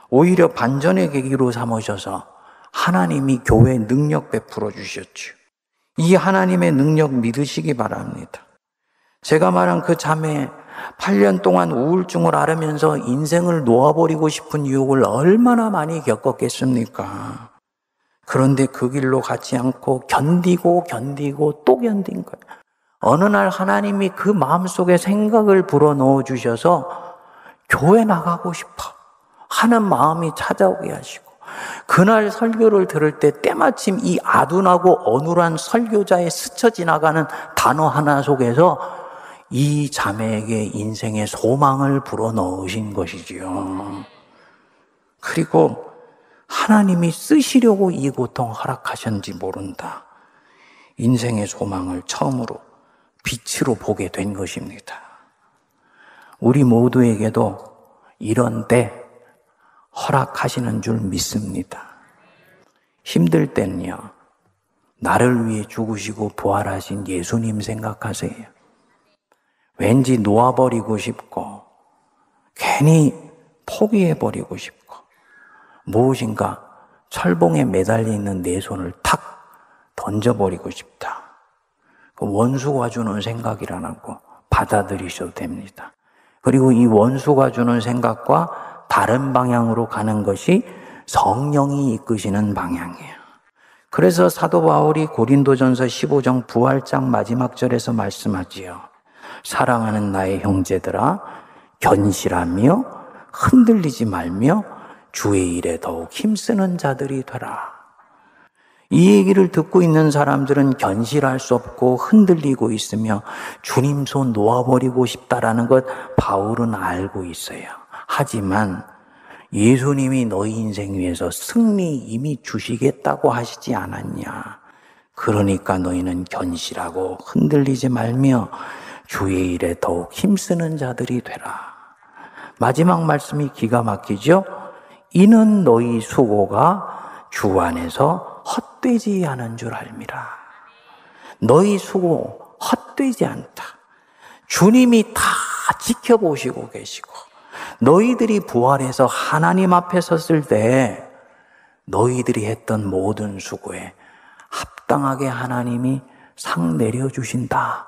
오히려 반전의 계기로 삼으셔서 하나님이 교회에 능력 베풀어 주셨죠. 이 하나님의 능력 믿으시기 바랍니다. 제가 말한 그 자매 8년 동안 우울증을 앓으면서 인생을 놓아버리고 싶은 유혹을 얼마나 많이 겪었겠습니까? 그런데 그 길로 가지 않고 견디고 또 견딘 거예요. 어느 날 하나님이 그 마음속에 생각을 불어넣어 주셔서 교회 나가고 싶어 하는 마음이 찾아오게 하시고, 그날 설교를 들을 때 때마침 이 아둔하고 어눌한 설교자의 스쳐 지나가는 단어 하나 속에서 이 자매에게 인생의 소망을 불어넣으신 것이지요. 그리고 하나님이 쓰시려고 이 고통 허락하셨는지 모른다. 인생의 소망을 처음으로 빛으로 보게 된 것입니다. 우리 모두에게도 이런 때 허락하시는 줄 믿습니다. 힘들 때는요, 나를 위해 죽으시고 부활하신 예수님 생각하세요. 왠지 놓아버리고 싶고 괜히 포기해버리고 싶고 무엇인가 철봉에 매달려 있는 내 손을 탁 던져버리고 싶다. 원수가 주는 생각이라고 받아들이셔도 됩니다. 그리고 이 원수가 주는 생각과 다른 방향으로 가는 것이 성령이 이끄시는 방향이에요. 그래서 사도 바울이 고린도전서 15장 부활장 마지막 절에서 말씀하지요. 사랑하는 나의 형제들아, 견실하며 흔들리지 말며 주의 일에 더욱 힘쓰는 자들이 되라. 이 얘기를 듣고 있는 사람들은 견실할 수 없고 흔들리고 있으며 주님 손 놓아버리고 싶다라는 것 바울은 알고 있어요. 하지만 예수님이 너희 인생 위해서 승리 이미 주시겠다고 하시지 않았냐. 그러니까 너희는 견실하고 흔들리지 말며 주의 일에 더욱 힘쓰는 자들이 되라. 마지막 말씀이 기가 막히죠. 이는 너희 수고가 주 안에서 헛되지 않은 줄 알미라. 너희 수고 헛되지 않다. 주님이 다 지켜보시고 계시고, 너희들이 부활해서 하나님 앞에 섰을 때 너희들이 했던 모든 수고에 합당하게 하나님이 상 내려주신다.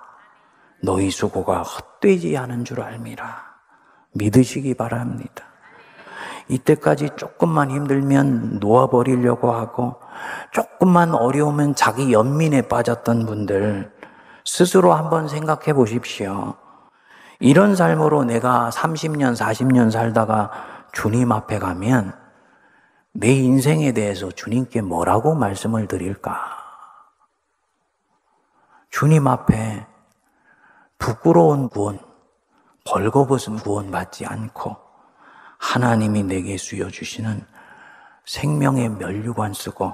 너희 수고가 헛되지 않은 줄 알미라. 믿으시기 바랍니다. 이때까지 조금만 힘들면 놓아버리려고 하고 조금만 어려우면 자기 연민에 빠졌던 분들 스스로 한번 생각해 보십시오. 이런 삶으로 내가 30년, 40년 살다가 주님 앞에 가면 내 인생에 대해서 주님께 뭐라고 말씀을 드릴까? 주님 앞에 부끄러운 구원, 벌거벗은 구원 받지 않고 하나님이 내게 수여주시는 생명의 면류관 쓰고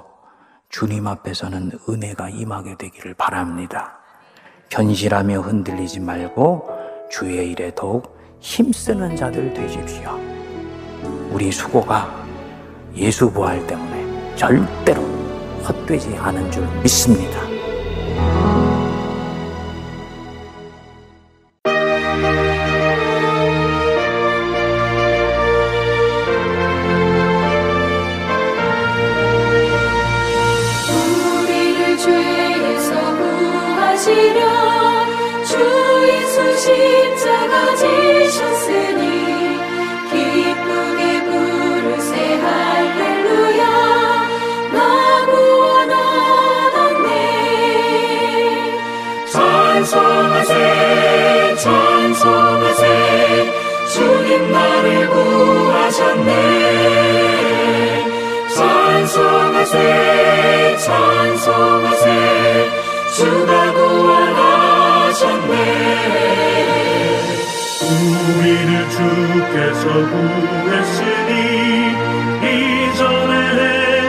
주님 앞에서는 은혜가 임하게 되기를 바랍니다. 견실하며 흔들리지 말고 주의 일에 더욱 힘쓰는 자들 되십시오. 우리 수고가 예수 부활 때문에 절대로 헛되지 않은 줄 믿습니다. 우리를 죄에서 구하시려 주 예수 십자가 지셨으니 기쁘게 부르세 할렐루야 나 구원 얻었네. 찬송하세 찬송하세 주님 나를 구하셨네. 찬송하세 찬송하세 주가 구원하셨네. 우리를 주께서 구했으니 이전에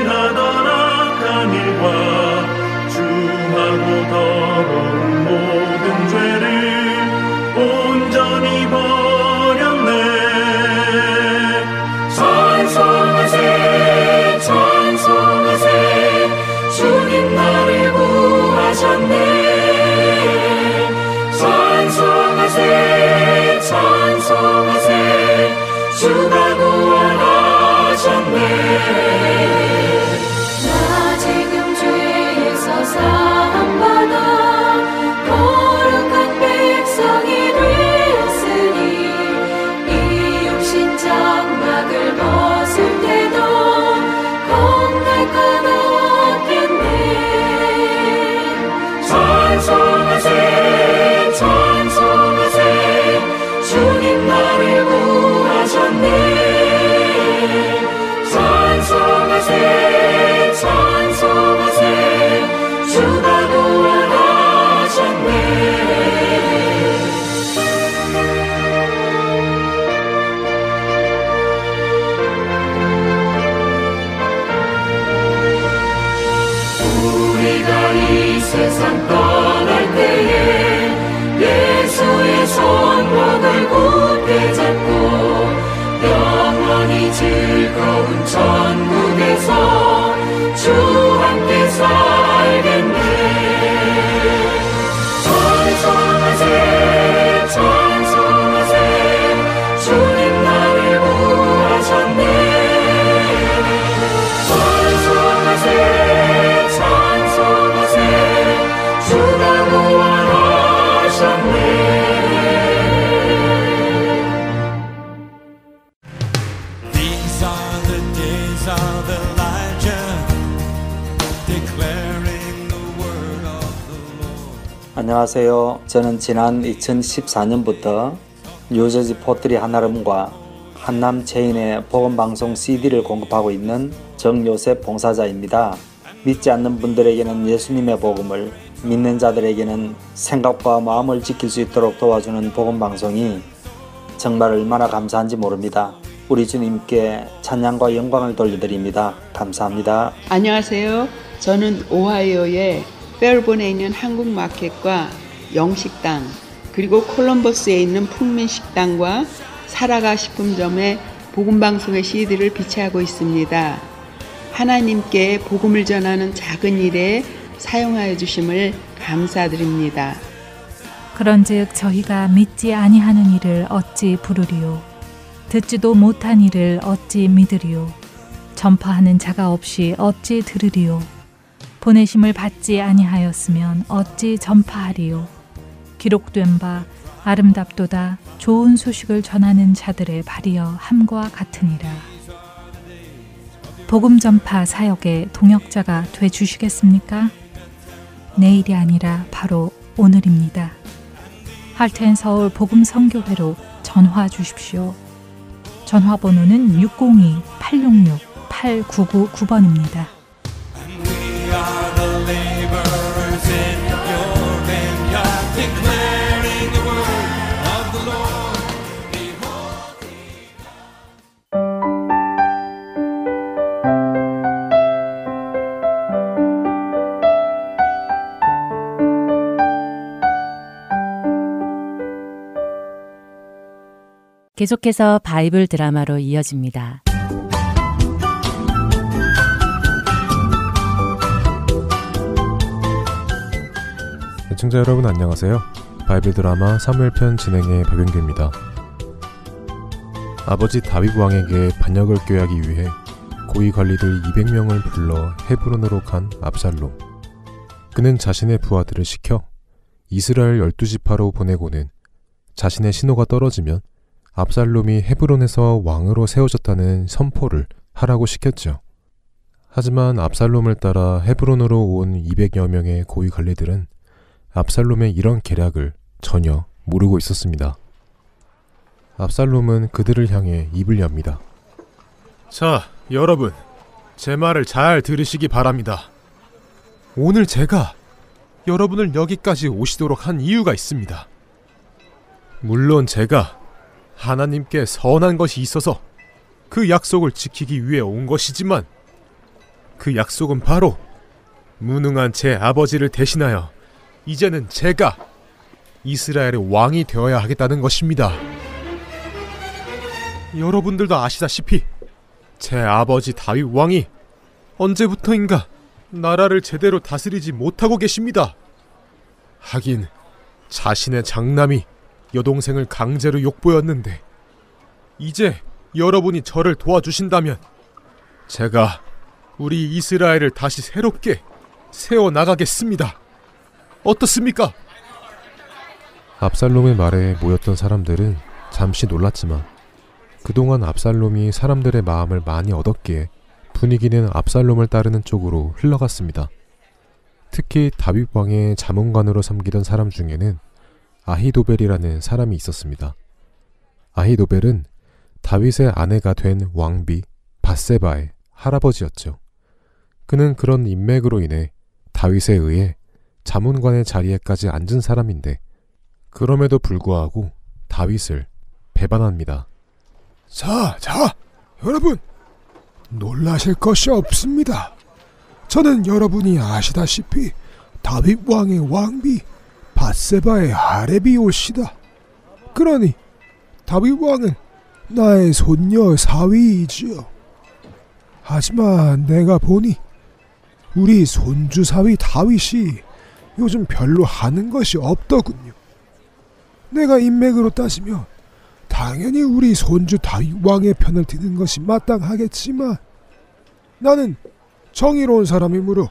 행하던 악한 일과 주하고 더러운 모든 죄를 온전히 버렸네. 찬송하세 찬송하세 주님 나를 구하셨네. 찬송하세 찬송하세 주가 구원하셨네. 나 지금 죄에서 사함받아 거룩한 백성이 되었으니 이 육신 장막을 벗을 때도 겁날 것 없겠네. 찬송하세 찬송하세 주님 나를 구하셨네. 찬송하세 찬송하세 주가 구원하셨네. 우리가 이 세상 떠날 때에 예수의 손목을 굳게 잡고 영원히 즐거운 천국에서 주 함께 살겠네. 찬송하세 찬송하세 주님 나를 구하셨네. 찬송하세 찬송하세 주가 구원하셨네. These are the days of Elijah, declaring the word of the Lord. 안녕하세요. 저는 지난 2014년부터 뉴저지 포트리 한아름과 한남 체인의 복음방송 CD를 공급하고 있는 정요셉 봉사자입니다. 믿지 않는 분들에게는 예수님의 복음을, 믿는 자들에게는 생각과 마음을 지킬 수 있도록 도와주는 복음방송이 정말 얼마나 감사한지 모릅니다. 우리 주님께 찬양과 영광을 돌려드립니다. 감사합니다. 안녕하세요. 저는 오하이오의 펠본에 있는 한국마켓과 영식당, 그리고 콜럼버스에 있는 풍민식당과 살아가 식품점에 복음방송의 CD를 비치하고 있습니다. 하나님께 복음을 전하는 작은 일에 사용하여 주심을 감사드립니다. 그런즉 저희가 믿지 아니하는 일을 어찌 부르리요? 듣지도 못한 일을 어찌 믿으리요? 전파하는 자가 없이 어찌 들으리요. 보내심을 받지 아니하였으면 어찌 전파하리요. 기록된 바 아름답도다 좋은 소식을 전하는 자들의 발이여 함과 같으니라. 복음 전파 사역의 동역자가 돼 주시겠습니까? 내일이 아니라 바로 오늘입니다. 할텐서울 복음 선교회로 전화 주십시오. 전화번호는 602-866-8999번입니다. 계속해서 바이블 드라마로 이어집니다. 시청자 여러분 안녕하세요. 바이블 드라마 사무엘편 진행의 박윤규입니다. 아버지 다윗 왕에게 반역을 꾀하기 위해 고위 관리들 200명을 불러 헤브론으로 간 압살롬. 그는 자신의 부하들을 시켜 이스라엘 12지파로 보내고는 자신의 신호가 떨어지면 압살롬이 헤브론에서 왕으로 세워졌다는 선포를 하라고 시켰죠. 하지만 압살롬을 따라 헤브론으로 온 200여 명의 고위 관리들은 압살롬의 이런 계략을 전혀 모르고 있었습니다. 압살롬은 그들을 향해 입을 엽니다. 자, 여러분, 제 말을 잘 들으시기 바랍니다. 오늘 제가 여러분을 여기까지 오시도록 한 이유가 있습니다. 물론 제가 하나님께 선한 것이 있어서 그 약속을 지키기 위해 온 것이지만 그 약속은 바로 무능한 제 아버지를 대신하여 이제는 제가 이스라엘의 왕이 되어야 하겠다는 것입니다. 여러분들도 아시다시피 제 아버지 다윗 왕이 언제부터인가 나라를 제대로 다스리지 못하고 계십니다. 하긴 자신의 장남이 여동생을 강제로 욕보였는데 이제 여러분이 저를 도와주신다면 제가 우리 이스라엘을 다시 새롭게 세워나가겠습니다. 어떻습니까? 압살롬의 말에 모였던 사람들은 잠시 놀랐지만 그동안 압살롬이 사람들의 마음을 많이 얻었기에 분위기는 압살롬을 따르는 쪽으로 흘러갔습니다. 특히 다윗 왕의 자문관으로 섬기던 사람 중에는 아히도벨이라는 사람이 있었습니다. 아히도벨은 다윗의 아내가 된 왕비 밧세바의 할아버지였죠. 그는 그런 인맥으로 인해 다윗에 의해 자문관의 자리에까지 앉은 사람인데 그럼에도 불구하고 다윗을 배반합니다. 자, 여러분, 놀라실 것이 없습니다. 저는 여러분이 아시다시피 다윗 왕의 왕비 밧세바의 아레비올시다. 그러니 다윗 왕은 나의 손녀 사위이지요. 하지만 내가 보니 우리 손주 사위 다윗이 요즘 별로 하는 것이 없더군요. 내가 인맥으로 따지면 당연히 우리 손주 다윗 왕의 편을 드는 것이 마땅하겠지만 나는 정의로운 사람이므로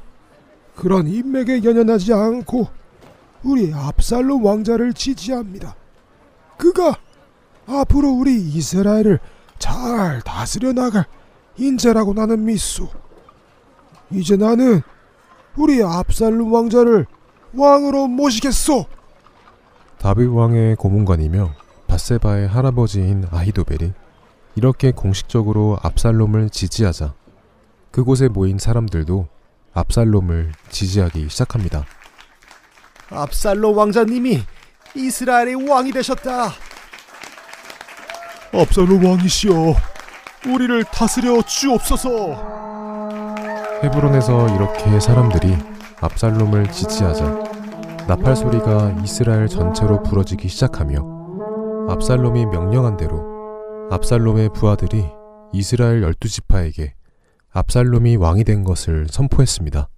그런 인맥에 연연하지 않고 우리 압살롬 왕자를 지지합니다. 그가 앞으로 우리 이스라엘을 잘 다스려 나갈 인재라고 나는 믿소. 이제 나는 우리 압살롬 왕자를 왕으로 모시겠소. 다윗 왕의 고문관이며 밧세바의 할아버지인 아히도벨이 이렇게 공식적으로 압살롬을 지지하자 그곳에 모인 사람들도 압살롬을 지지하기 시작합니다. 압살롬 왕자님이 이스라엘의 왕이 되셨다. 압살롬 왕이시여, 우리를 다스려 주옵소서. 헤브론에서 이렇게 사람들이 압살롬을 지지하자 나팔 소리가 이스라엘 전체로 부러지기 시작하며 압살롬이 명령한 대로 압살롬의 부하들이 이스라엘 12지파에게 압살롬이 왕이 된 것을 선포했습니다.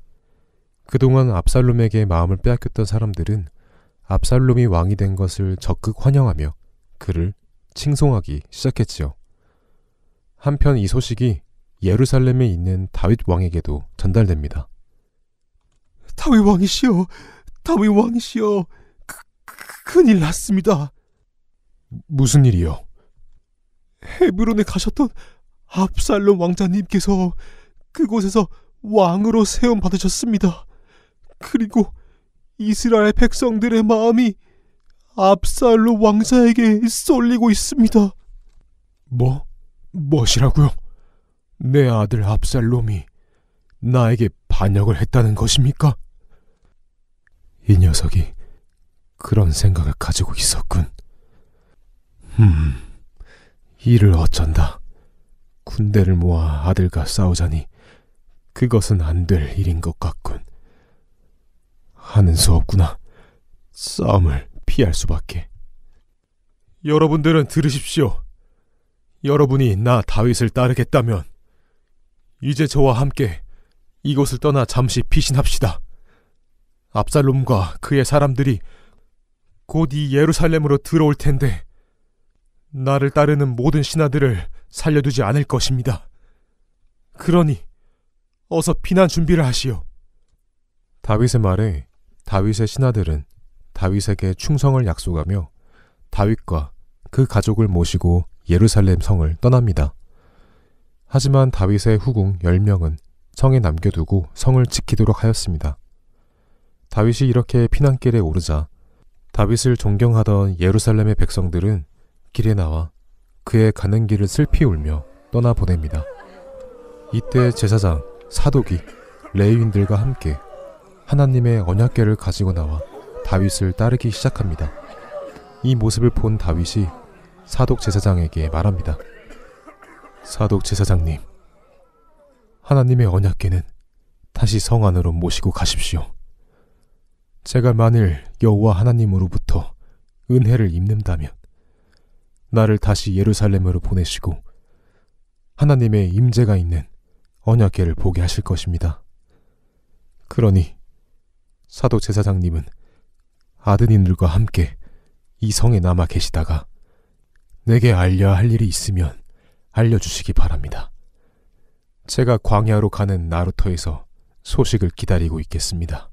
그동안 압살롬에게 마음을 빼앗겼던 사람들은 압살롬이 왕이 된 것을 적극 환영하며 그를 칭송하기 시작했지요. 한편 이 소식이 예루살렘에 있는 다윗 왕에게도 전달됩니다. 다윗 왕이시여, 다윗 왕이시여, 큰일 났습니다. 무슨 일이요? 헤브론에 가셨던 압살롬 왕자님께서 그곳에서 왕으로 세움 받으셨습니다. 그리고 이스라엘 백성들의 마음이 압살롬 왕자에게 쏠리고 있습니다. 무엇이라고요? 내 아들 압살롬이 나에게 반역을 했다는 것입니까? 이 녀석이 그런 생각을 가지고 있었군. 이를 어쩐다. 군대를 모아 아들과 싸우자니 그것은 안 될 일인 것 같군. 하는 수 없구나. 싸움을 피할 수밖에. 여러분들은 들으십시오. 여러분이 나 다윗을 따르겠다면 이제 저와 함께 이곳을 떠나 잠시 피신합시다. 압살롬과 그의 사람들이 곧 이 예루살렘으로 들어올 텐데 나를 따르는 모든 신하들을 살려두지 않을 것입니다. 그러니 어서 피난 준비를 하시오. 다윗의 말에 다윗의 신하들은 다윗에게 충성을 약속하며 다윗과 그 가족을 모시고 예루살렘 성을 떠납니다. 하지만 다윗의 후궁 10명은 성에 남겨두고 성을 지키도록 하였습니다. 다윗이 이렇게 피난길에 오르자 다윗을 존경하던 예루살렘의 백성들은 길에 나와 그의 가는 길을 슬피 울며 떠나보냅니다. 이때 제사장 사독이 레위인들과 함께 하나님의 언약궤를 가지고 나와 다윗을 따르기 시작합니다. 이 모습을 본 다윗이 사독 제사장에게 말합니다. 사독 제사장님, 하나님의 언약궤는 다시 성 안으로 모시고 가십시오. 제가 만일 여호와 하나님으로부터 은혜를 입는다면 나를 다시 예루살렘으로 보내시고 하나님의 임재가 있는 언약궤를 보게 하실 것입니다. 그러니 사독 제사장님은 아드님들과 함께 이 성에 남아 계시다가 내게 알려야 할 일이 있으면 알려주시기 바랍니다. 제가 광야로 가는 나루터에서 소식을 기다리고 있겠습니다.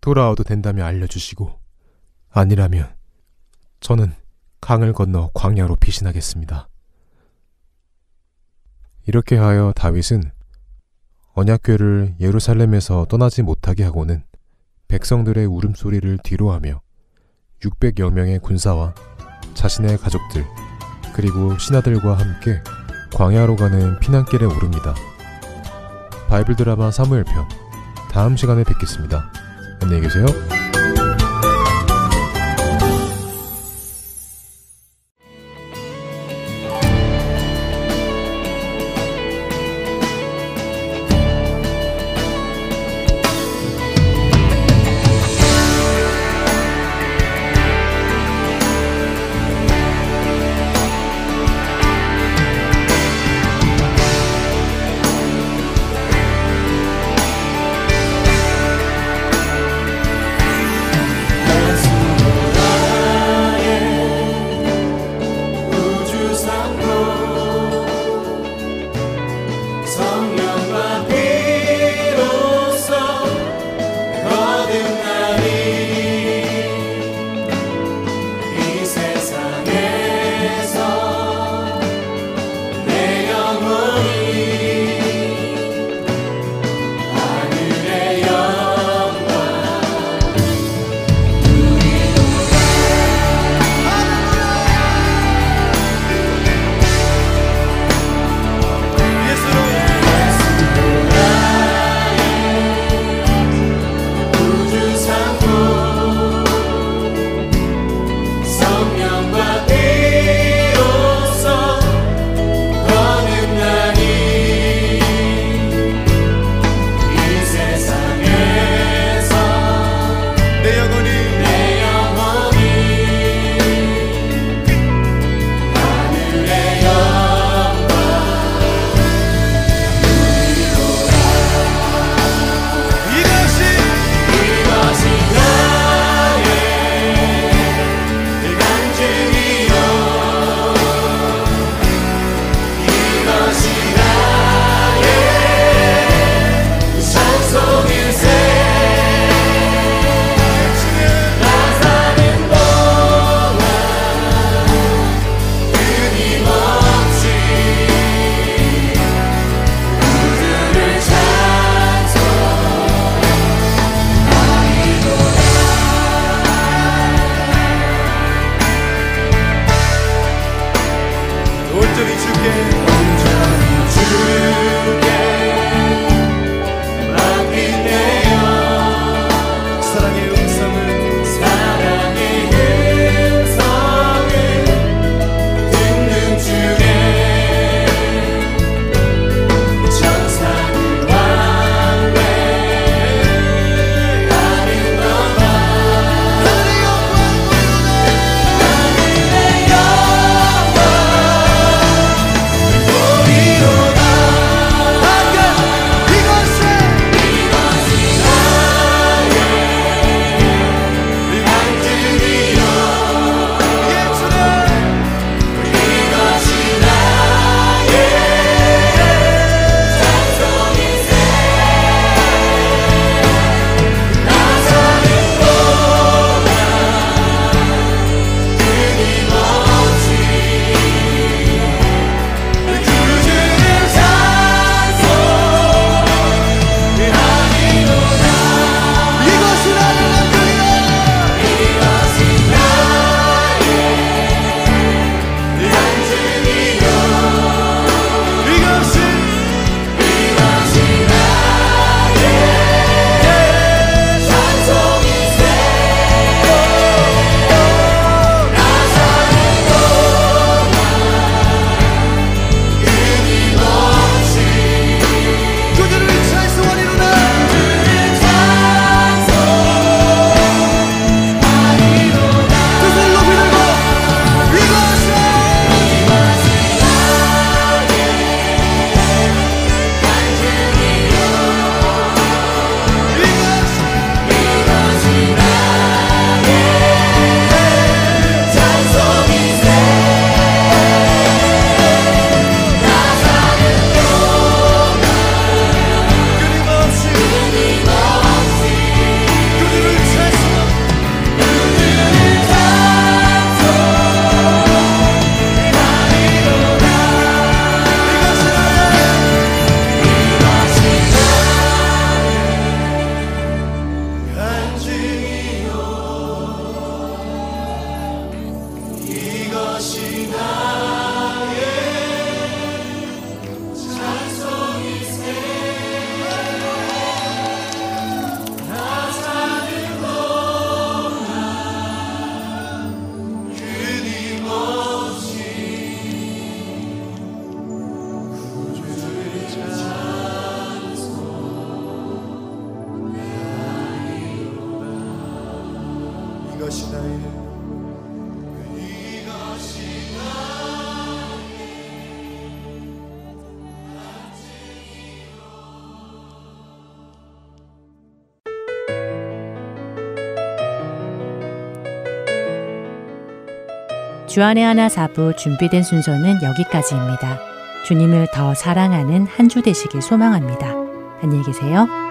돌아와도 된다면 알려주시고 아니라면 저는 강을 건너 광야로 피신하겠습니다. 이렇게 하여 다윗은 언약궤를 예루살렘에서 떠나지 못하게 하고는 백성들의 울음소리를 뒤로하며 600여 명의 군사와 자신의 가족들 그리고 신하들과 함께 광야로 가는 피난길에 오릅니다. 바이블 드라마 사무엘 편 다음 시간에 뵙겠습니다. 안녕히 계세요. 이것이 나의 주안의 하나 4부 준비된 순서는 여기까지입니다. 주님을 더 사랑하는 한 주 되시길 소망합니다. 안녕히 계세요.